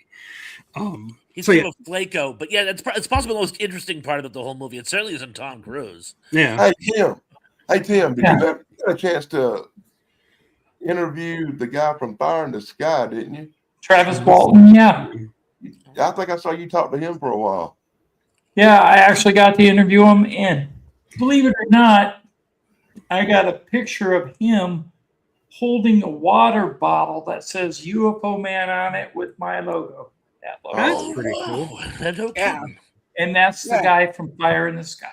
He's kind of a Flaco, but yeah, it's possibly the most interesting part about the whole movie. It certainly isn't Tom Cruise. Yeah. Hey Tim, did you get a chance to interview the guy from Fire in the Sky, didn't you? Travis Walton, yeah. I think I saw you talk to him for a while. Yeah, I actually got to interview him, and believe it or not, I got a picture of him holding a water bottle that says UFO Man on it with my logo. That logo. That's pretty cool. Yeah. And that's the guy from Fire in the Sky.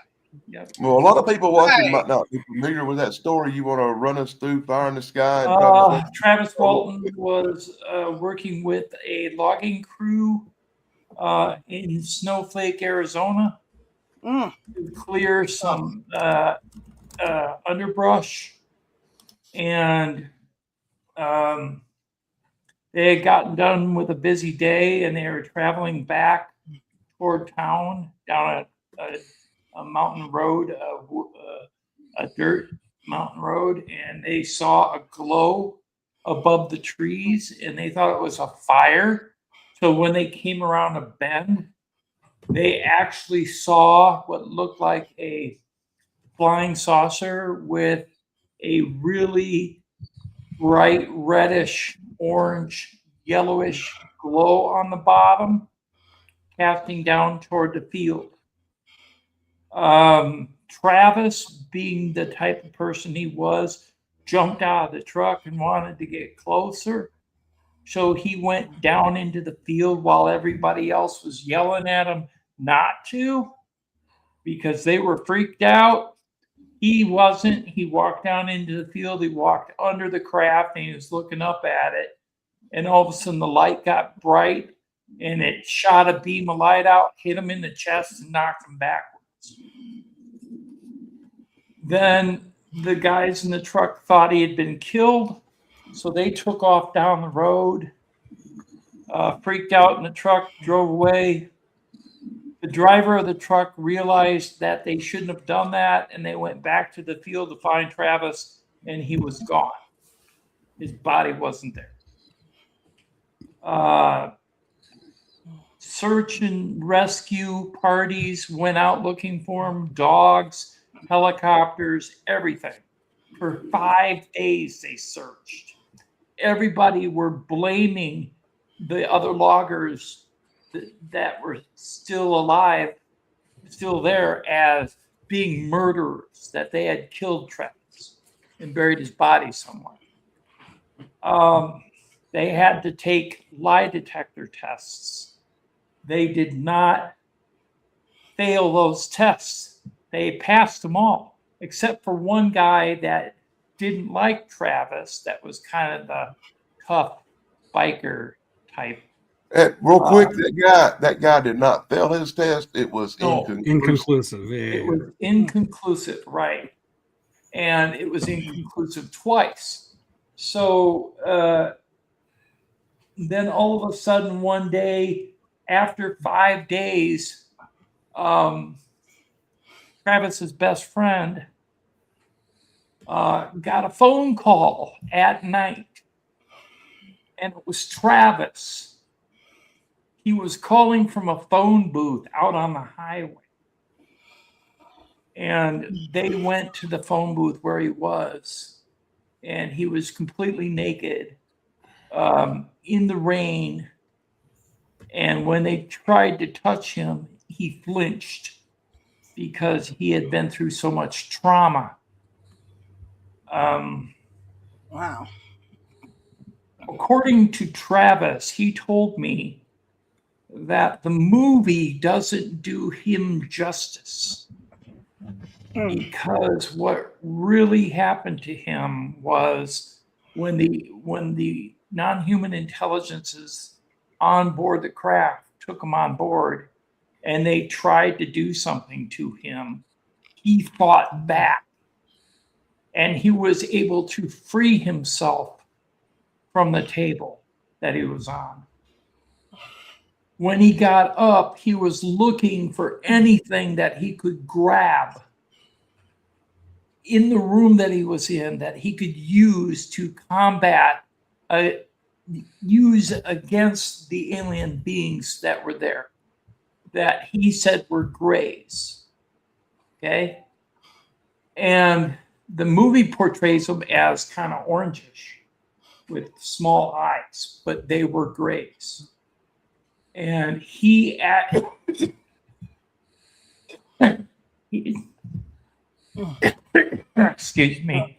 Yep. Well, a lot of people watching might not be familiar with that story. You want to run us through Fire in the Sky? Travis Walton was working with a logging crew in Snowflake, Arizona, to clear some underbrush, and they had gotten done with a busy day, and they were traveling back toward town down a mountain road, a dirt mountain road, and they saw a glow above the trees, and they thought it was a fire. So when they came around a bend, they actually saw what looked like a flying saucer with a really bright reddish, orange, yellowish glow on the bottom, casting down toward the field. Travis, being the type of person he was, jumped out of the truck and wanted to get closer. So he went down into the field while everybody else was yelling at him not to, because they were freaked out. He wasn't. He walked down into the field. He walked under the craft and he was looking up at it. And all of a sudden the light got bright and it shot a beam of light out, hit him in the chest and knocked him backwards. Then the guys in the truck thought he had been killed. So they took off down the road, freaked out in the truck, drove away. The driver of the truck realized that they shouldn't have done that, and they went back to the field to find Travis, and he was gone. His body wasn't there. Search and rescue parties went out looking for him, dogs, helicopters, everything. For 5 days they searched. Everybody were blaming the other loggers that were still alive, still there, as being murderers, that they had killed Travis and buried his body somewhere. They had to take lie detector tests. They did not fail those tests. They passed them all, except for one guy that didn't like Travis, that was kind of the tough biker type. Real quick, that guy did not fail his test. It was inconclusive. Yeah. It was inconclusive, right? And it was inconclusive twice. So then all of a sudden one day, after 5 days, Travis's best friend got a phone call at night, and it was Travis. He was calling from a phone booth out on the highway, and they went to the phone booth where he was, and he was completely naked in the rain. And when they tried to touch him, he flinched because he had been through so much trauma. Wow. according to Travis, he told me that the movie doesn't do him justice because what really happened to him was when the non-human intelligences on board the craft took him on board and they tried to do something to him, he fought back and he was able to free himself from the table that he was on. When he got up, he was looking for anything that he could grab in the room that he was in that he could use to combat, use against the alien beings that were there, that he said were grays. Okay? And the movie portrays them as kind of orangish with small eyes, but they were grays. And he excuse me.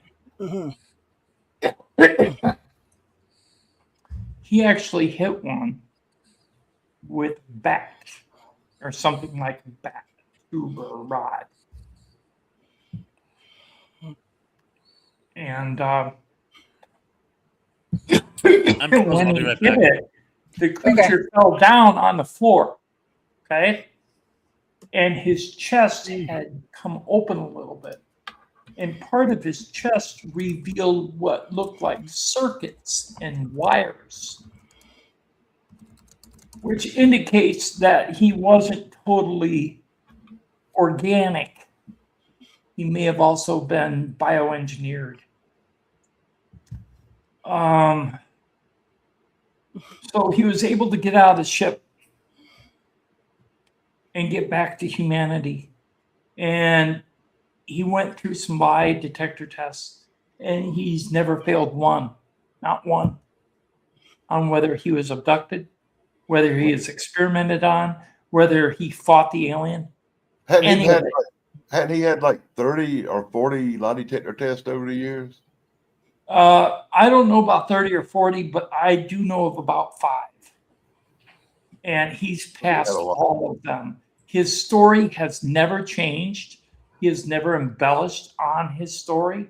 He actually hit one with bat or something like bat, tube or rod. And when he hit it, the creature fell down on the floor. Okay. And his chest had come open a little bit. And part of his chest revealed what looked like circuits and wires, which indicates that he wasn't totally organic. He may have also been bioengineered. So he was able to get out of the ship and get back to humanity. And he went through some lie detector tests, and he's never failed one, not one, on whether he was abducted, whether he is experimented on, whether he fought the alien. Hadn't he had like 30 or 40 lie detector tests over the years? I don't know about 30 or 40, but I do know of about 5. And he's passed all of them. His story has never changed. He has never embellished on his story.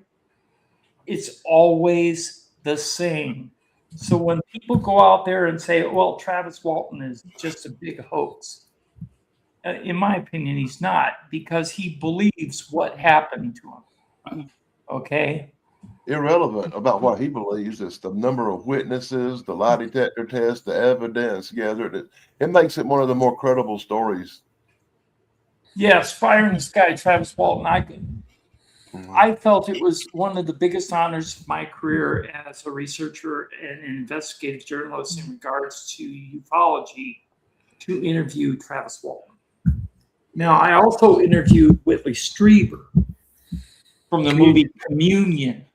It's always the same. So when people go out there and say, well, Travis Walton is just a big hoax, in my opinion, he's not, because he believes what happened to him. Okay? Irrelevant about what he believes. It's the number of witnesses, the lie detector test, the evidence gathered. It makes it one of the more credible stories. Yes, Fire in the Sky, Travis Walton. I felt it was one of the biggest honors of my career as a researcher and an investigative journalist in regards to ufology to interview Travis Walton. Now, I also interviewed Whitley Strieber from the movie Communion.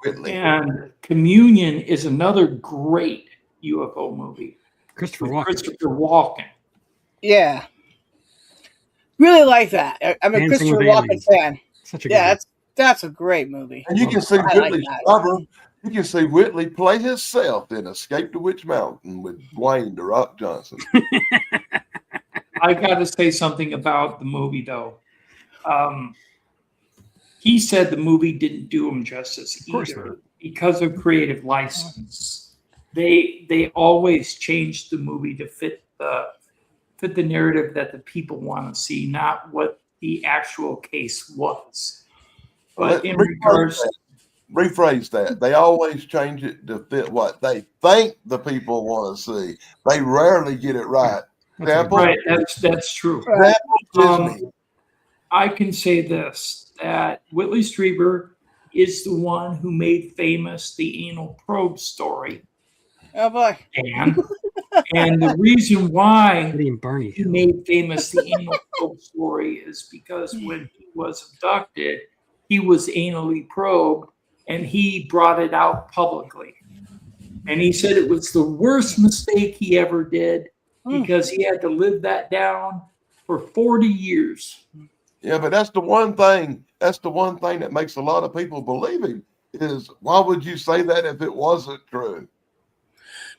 Whitley. And Communion is another great UFO movie. Christopher Walken. Yeah. Really like that. I'm a Dancing Christopher with Walken Aliens. fan. Such a good one. That's a great movie. And you can see Whitley you can see Whitley play himself in Escape to Witch Mountain with Dwayne The Rock Johnson. I got to say something about the movie, though. He said the movie didn't do him justice either because of creative license. They always changed the movie to fit the narrative that the people want to see, not what the actual case was. But in regards, rephrase that. They always change it to fit what they think the people want to see. They rarely get it right. Right, that's true. I can say this, that Whitley Strieber is the one who made famous the anal probe story. Oh boy. And the reason why he made famous the anal probe story is because when he was abducted, he was anally probed and he brought it out publicly. And he said it was the worst mistake he ever did because he had to live that down for 40 years. Yeah, but that's the one thing that makes a lot of people believe him. is why would you say that if it wasn't true?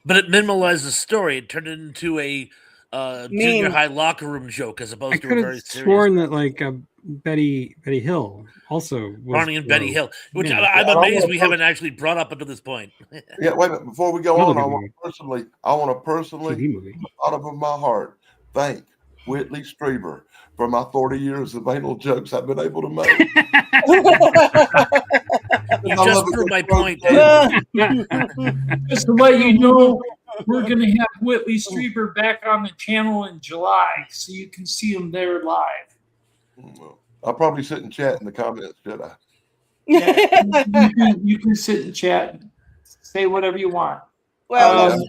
But it minimalized the story. It turned it into a junior high locker room joke as I opposed to a could have very serious. sworn that like Betty Hill also was Barney and Betty Hill, which yeah. I'm amazed we haven't actually brought up until this point. Yeah, wait a minute. Before we go Another on, good I want to personally, TV movie. from the bottom of my heart, thank Whitley Strieber for my 40 years of anal jokes I've been able to make. You just proved my point, Just to let you know, we're going to have Whitley Strieber back on the channel in July, so you can see him there live. I'll probably sit and chat in the comments, should I? Yeah, you can sit and chat and say whatever you want. Well,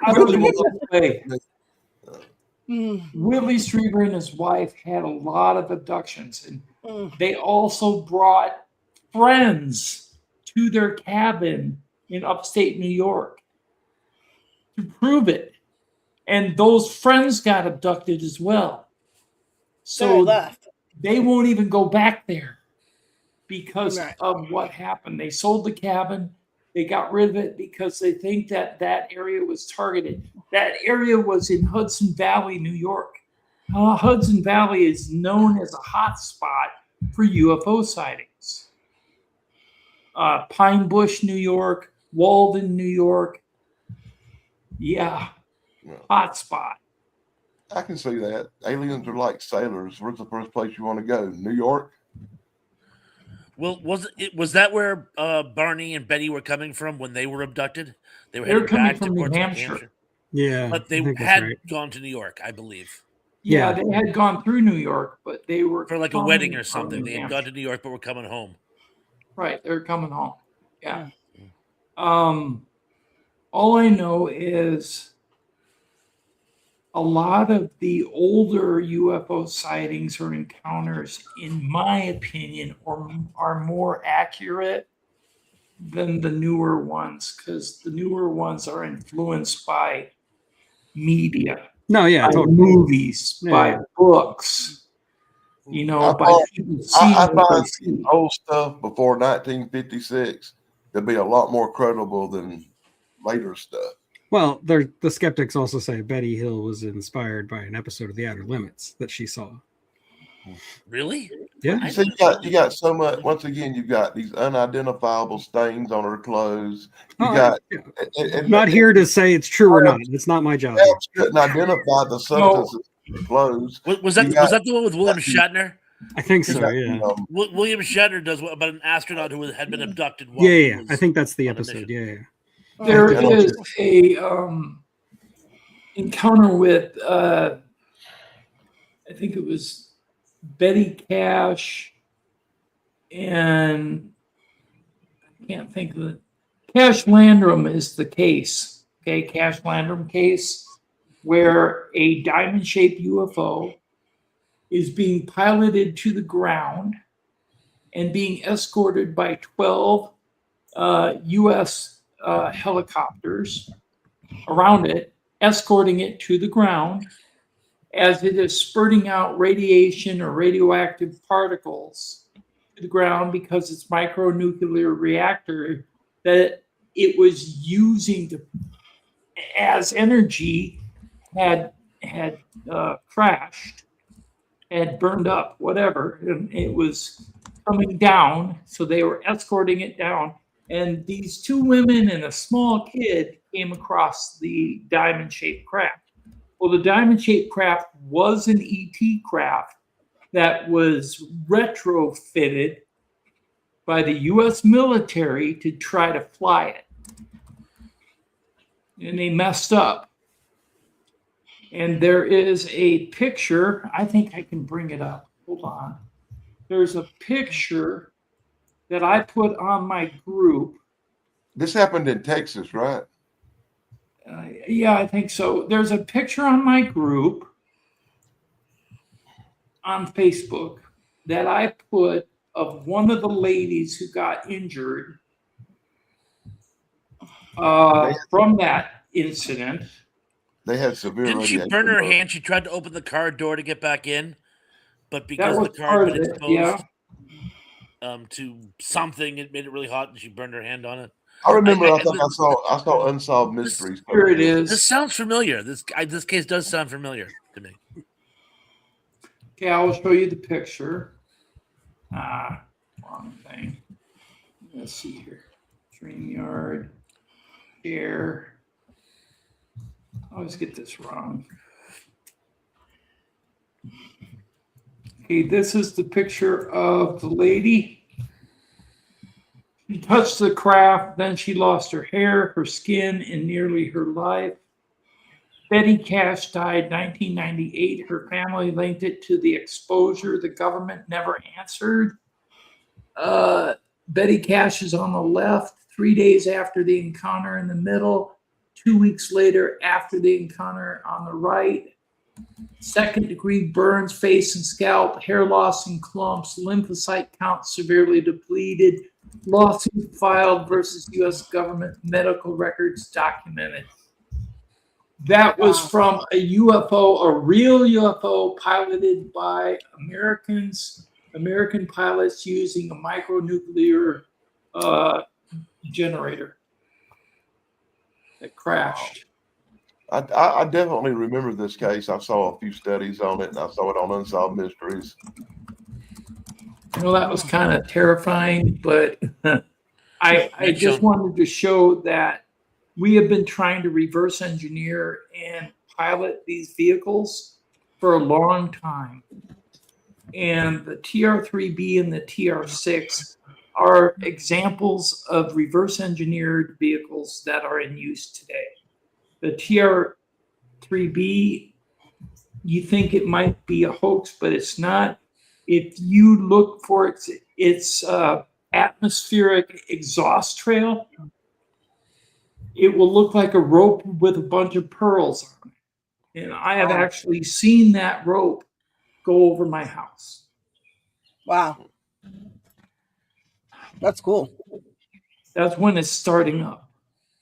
I'll put it this way. Whitley Strieber and his wife had a lot of abductions, and they also brought friends to their cabin in upstate New York to prove it. And those friends got abducted as well. So they won't even go back there because of what happened. They sold the cabin. They got rid of it because they think that that area was targeted. That area was in Hudson Valley, New York. Hudson Valley is known as a hot spot for UFO sightings. Pine Bush, New York, Walden, New York. Yeah, hot spot. I can see that. Aliens are like sailors. Where's the first place you want to go? New York? Well, was that where Barney and Betty were coming from when they were abducted? They were They're headed coming back from to New Portsmouth, Hampshire. Yeah, but they I think that's had right. gone to New York, I believe. Yeah, they had gone through New York, but they were For like a coming wedding or from something. New They had Hampshire. gone to New York, but were coming home. Right, they're coming home. Yeah. All I know is a lot of the older UFO sightings or encounters, in my opinion, are more accurate than the newer ones, because the newer ones are influenced by media. No, yeah, by totally. movies, by Yeah. books, by people seeing I what they find see. old stuff before 1956 to be a lot more credible than later stuff. Well, the skeptics also say Betty Hill was inspired by an episode of The Outer Limits that she saw. Really? Yeah. So you got so much. Once again, you've got these unidentifiable stains on her clothes. I'm not here to say it's true or not. It's not my job. Labs couldn't identify the substances in her clothes. Was that the one with William Shatner? I think so. Yeah. William Shatner does about an astronaut who had been abducted. Yeah. I think that's the episode. Yeah. There is a encounter with I think it was Betty Cash and I can't think of it. Cash Landrum is the case. Okay, Cash Landrum case where a diamond-shaped UFO is being piloted to the ground and being escorted by 12 U.S. Helicopters around it, escorting it to the ground as it is spurting out radiation or radioactive particles to the ground because its micronuclear reactor that it was using as energy had crashed, had burned up, whatever, and it was coming down. So they were escorting it down. And these two women and a small kid came across the diamond-shaped craft. Well, the diamond-shaped craft was an ET craft that was retrofitted by the U.S. military to try to fly it. And they messed up. And there is a picture. I think I can bring it up. Hold on. There's a picture that I put on my group. This happened in Texas, right? Yeah, I think so. There's a picture on my group on Facebook that I put of one of the ladies who got injured from that incident. They had severe Didn't she burn her hand? She tried to open the car door to get back in, but because the car had been exposed. Yeah. to something. It made it really hot, and she burned her hand on it. I remember. I saw Unsolved Mysteries. Here it is. This sounds familiar. This case does sound familiar to me. Okay, I will show you the picture. Wrong thing. Let's see here. StreamYard. Share. I always get this wrong. Okay, this is the picture of the lady. She touched the craft, then she lost her hair, her skin, and nearly her life. Betty Cash died 1998. Her family linked it to the exposure. The government never answered. Betty Cash is on the left, 3 days after the encounter in the middle, 2 weeks later after the encounter on the right. Second-degree burns, face and scalp, hair loss in clumps, lymphocyte count severely depleted, lawsuit filed versus U.S. government, medical records documented. That was from a UFO, a real UFO piloted by American pilots using a micronuclear generator that crashed. I definitely remember this case. I saw a few studies on it, and I saw it on Unsolved Mysteries. You know, that was kind of terrifying, but I just wanted to show that we have been trying to reverse engineer and pilot these vehicles for a long time. And the TR-3B and the TR-6 are examples of reverse engineered vehicles that are in use today. The TR-3B, you think it might be a hoax, but it's not. If you look for its atmospheric exhaust trail, it will look like a rope with a bunch of pearls on it. And I have actually seen that rope go over my house. Wow. That's cool. That's when it's starting up.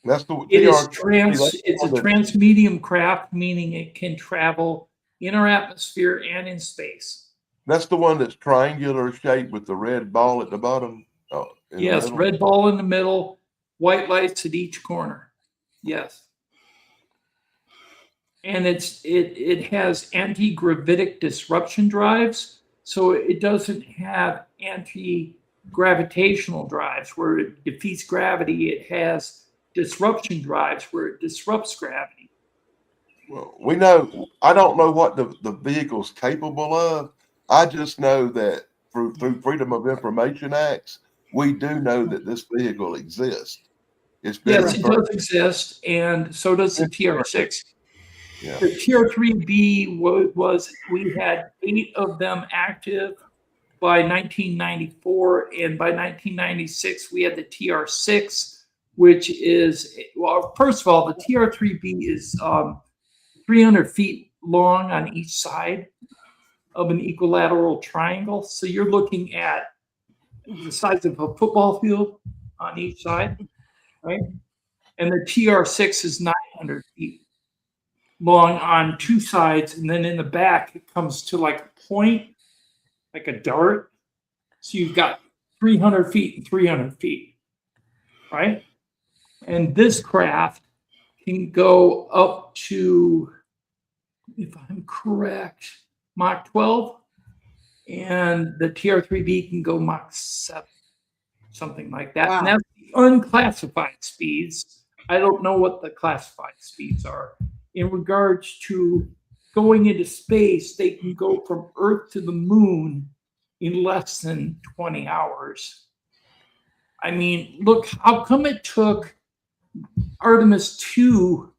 That's the It's a transmedium craft, meaning it can travel in our atmosphere and in space. That's the one that's triangular shaped with the red ball at the bottom. Yes, red ball in the middle, white lights at each corner. Yes. And it has anti-gravitic disruption drives, so it doesn't have anti-gravitational drives where it defeats gravity. It has disruption drives where it disrupts gravity. Well, we know, I don't know what the vehicle's capable of. I just know that through Freedom of Information Acts, we do know that this vehicle exists. Yes, it does exist, and so does the TR-6. Yeah. The TR-3B we had 8 of them active by 1994, and by 1996 we had the TR-6, which is, well, first of all, the TR-3B is 300 feet long on each side of an equilateral triangle. So you're looking at the size of a football field on each side, right? And the TR-6 is 900 feet long on 2 sides, and then in the back it comes to like a point, like a dart. So you've got 300 feet and 300 feet, right? And this craft can go up to, if I'm correct, Mach 12, and the TR-3B can go Mach 7, something like that. Wow. And that's the unclassified speeds. I don't know what the classified speeds are. In regards to going into space, they can go from Earth to the moon in less than 20 hours. I mean, look, how come it took Artemis 2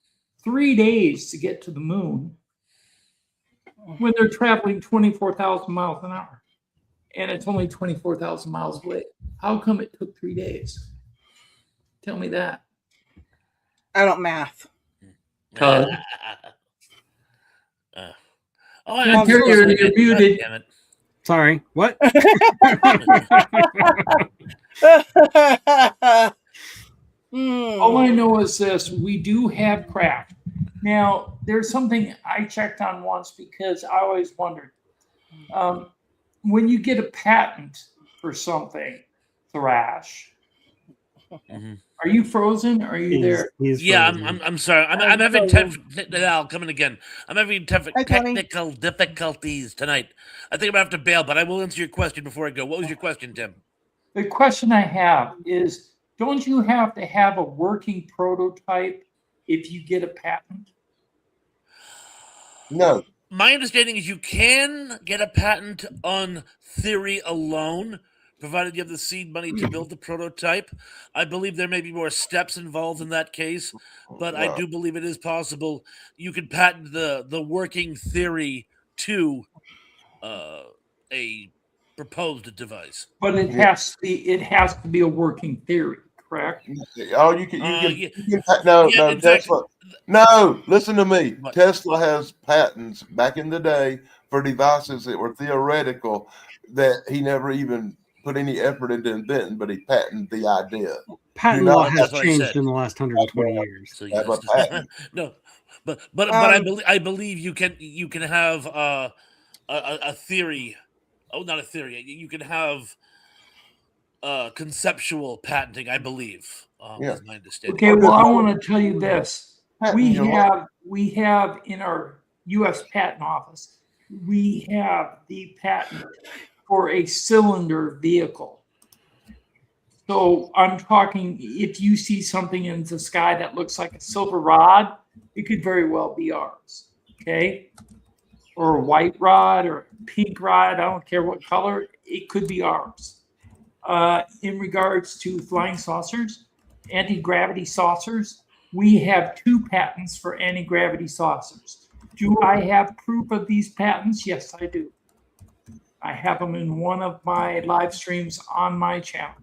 3 days to get to the moon when they're traveling 24,000 miles an hour and it's only 24,000 miles away? How come it took 3 days? Tell me that. I don't math. Oh, you're muted. Damn it. Sorry, what? All I know is this: we do have craft. Now, there's something I checked on once because I always wondered. When you get a patent for something, Thrash. Mhm. Are you frozen? Are you there? Yeah, I'm sorry. I'm having Al coming again. I'm having Hi, Tony. technical difficulties tonight. I think I'm gonna have to bail, but I will answer your question before I go. What was your question, Tim? The question I have is, don't you have to have a working prototype if you get a patent? No. My understanding is you can get a patent on theory alone, provided you have the seed money to build the prototype. I believe there may be more steps involved in that case, but I do believe it is possible you could patent the working theory to a proposed device. But it has to be a working theory, correct? Oh, you can no, Yeah, in fact, Tesla. No, listen to me. What? Tesla has patents back in the day for devices that were theoretical that he never even put any effort into inventing, but he patented the idea. Patent You law know, has That's what I changed said. in the last 120 years. So have a yes, patent. no, but I believe you can have a theory. Oh, not a theory. You can have conceptual patenting. I believe Yeah. is my understanding. Okay, well, I want to tell you this. Patent your life. We have in our U.S. Patent Office, we have the patent for a cylinder vehicle. So I'm talking, if you see something in the sky that looks like a silver rod, it could very well be ours. Okay. Or a white rod or a pink rod, I don't care what color, it could be ours. In regards to flying saucers, anti-gravity saucers, we have 2 patents for anti-gravity saucers. Do I have proof of these patents? Yes, I do. I have them in one of my live streams on my channel.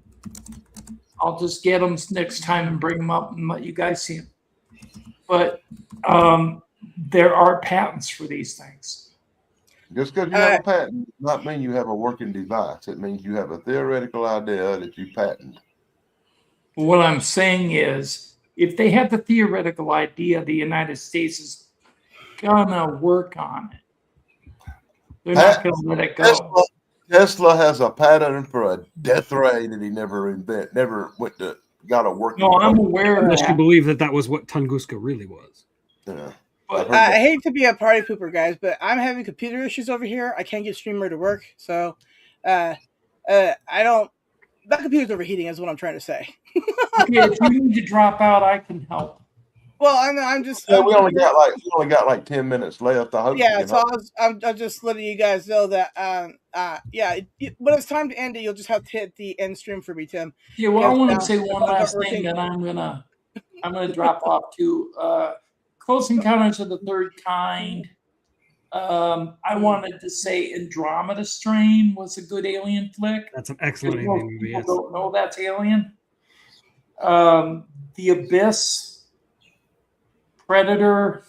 I'll just get them next time and bring them up and let you guys see them. But there are patents for these things. Just because you have a patent does not mean you have a working device. It means you have a theoretical idea that you patent. What I'm saying is, if they have the theoretical idea, the United States is gonna work on it. They're not gonna let it go. Tesla has a patent for a death ray that he never got a working. No, I'm aware of Unless you that. believe that was what Tunguska really was. Yeah. But I hate to be a party pooper, guys, but I'm having computer issues over here. I can't get Streamer to work, so I don't. That computer's overheating, is what I'm trying to say. okay, if you need to drop out, I can help. Well, I'm just. So we only got like 10 minutes left. I hope. Yeah, so I'm just letting you guys know that. Yeah, when it's time to end it, you'll just have to hit the end stream for me, Tim. Yeah, well, I want to say the one phones aren't last thing, working. then I'm gonna drop off to Close Encounters of the Third Kind. I wanted to say Andromeda Strain was a good alien flick. That's an excellent Most alien movie. people Yes. don't know that's Alien. The Abyss, Predator,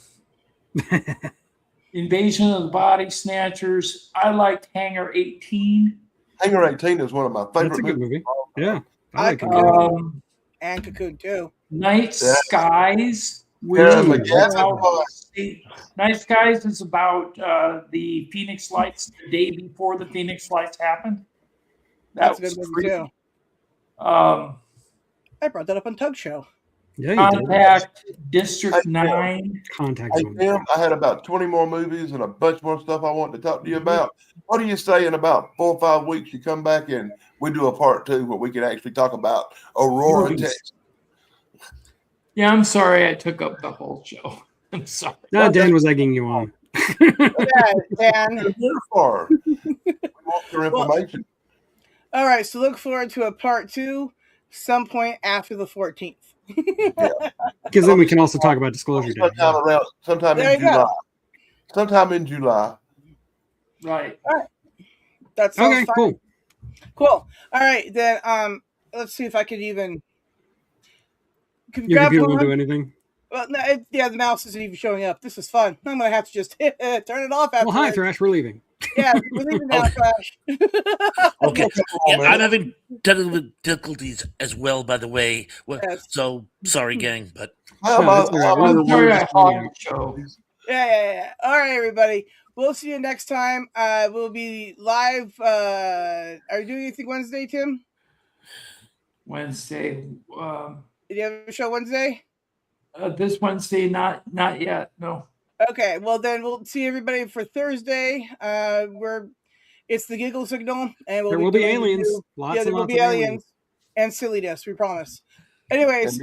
Invasion of the Body Snatchers. I liked Hangar 18. Hangar 18 is one of my favorite. That's a good movie. Yeah, I like it. Cocoon. And Cocoon too. Night Skies. Night Skies is about the Phoenix Lights the day before the Phoenix Lights happened. That's a good movie too. I brought that up on Tug Show. Yeah, Contact, District 9. Contact. Hey, Tim, I had about 20 more movies and a bunch more stuff I want to talk to you about. What do you say in about 4 or 5 weeks you come back and we do a part 2 where we can actually talk about Aurora, Texas? Yeah, I'm sorry I took up the whole show. I'm sorry. No, Dan was egging you on. Yeah, Dan. We want your information. All right, so look forward to a part 2 some point after the 14th. Because then we can also talk about Disclosure Day. Sometime in July. Sometime in July. Right. All right. That sounds Okay, fine. cool. Cool. All right, then let's see if I could even Your computer won't do anything? Well, no, the mouse isn't even showing up. This is fun. I'm gonna have to just turn it off after. Well, hi, Thrash. We're leaving. Yeah, we're leaving now, Thrash. Okay. Yeah, I'm having technical difficulties as well, by the way. Well, Yes. so sorry, gang, but I'm sorry I hogged the show. Yeah. All right, everybody. we'll see you next time. We'll be live. Are you doing anything Wednesday, Tim? Wednesday. Did you have a show Wednesday? This Wednesday, not yet. No. Okay, well then we'll see everybody for Thursday. It's the Giggle Signal, and there will be aliens. There will be aliens and silliness. We promise. Anyways,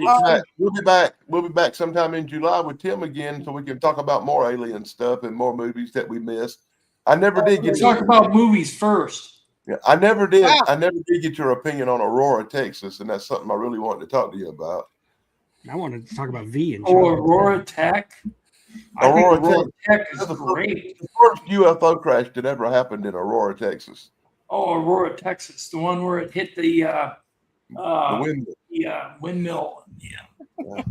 we'll be back. We'll be back sometime in July with Tim again, so we can talk about more alien stuff and more movies that we missed. I never did get talk about movies first. Yeah, I never did. Wow. I never did get your opinion on Aurora, Texas, and that's something I really wanted to talk to you about. I wanted to talk about V and Aurora Tech. Aurora Tech is great. The first UFO crash that ever happened in Aurora, Texas. Oh, Aurora, Texas, the one where it hit the windmill. Yeah.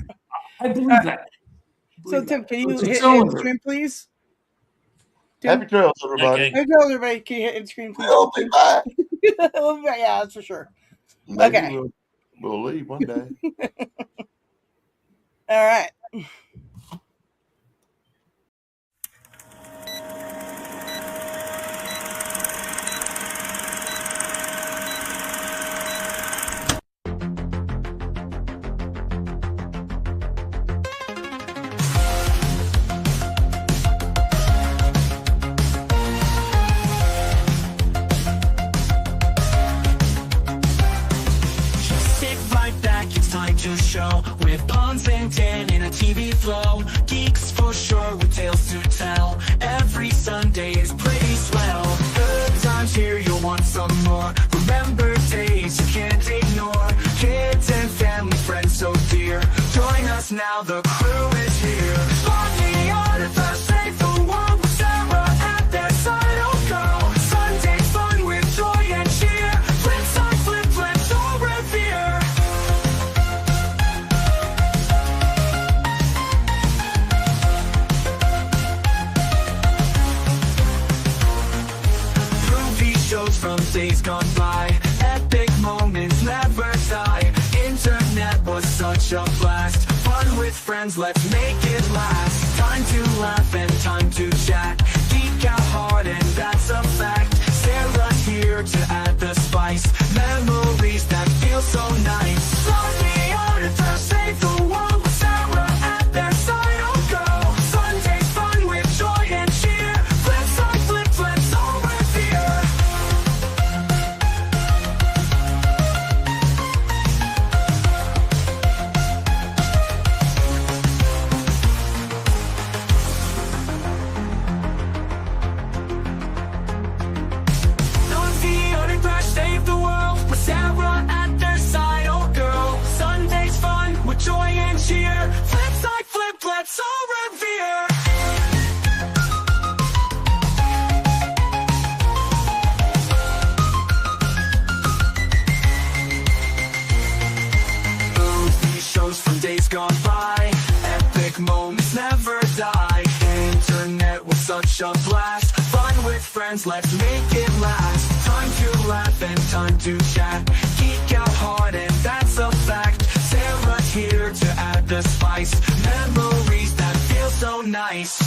I believe that. Tim, can you hit end screen, please? Tim? Happy trails, everybody. Happy trails, everybody. Can you hit end screen, please? We'll be back. We'll be back. Yeah, that's for sure. Maybe okay. We'll leave one day. All right. Show with Pons and Dan in a TV flow. Geeks for sure with tales to tell. Every Sunday is pretty swell. Good times here, you'll want some more. Remember days you can't ignore. Kids and family, friends so dear. Join us now, the crew is here. On the artifact, save the world with Sarah at their side. Oh go. Sunday fun with joy and cheer. Flip side, flip, so revere. Shows from days gone by. Epic moments never die. Internet was such a blast. Fun with friends, let's make it last. Time to laugh and time to chat. Geek out hard and that's a fact. Sarah's here to add the spice. Memories that feel so nice. Love the artifact, save the world with Sarah at their side. Oh go. Sunday's fun with joy and cheer. Flip side, flip, so revere. Save the world with Sarah at their side. Oh girl, Sunday's fun with joy and cheer. Flip side, flip, let's all revere. Movie shows from days gone by. Epic moments never die. Internet was such a blast. Fun with friends, let's make it last. Time to laugh and time to chat. Geek out hard and that's a fact. Sarah's here to add the spice. Memories that feel so nice.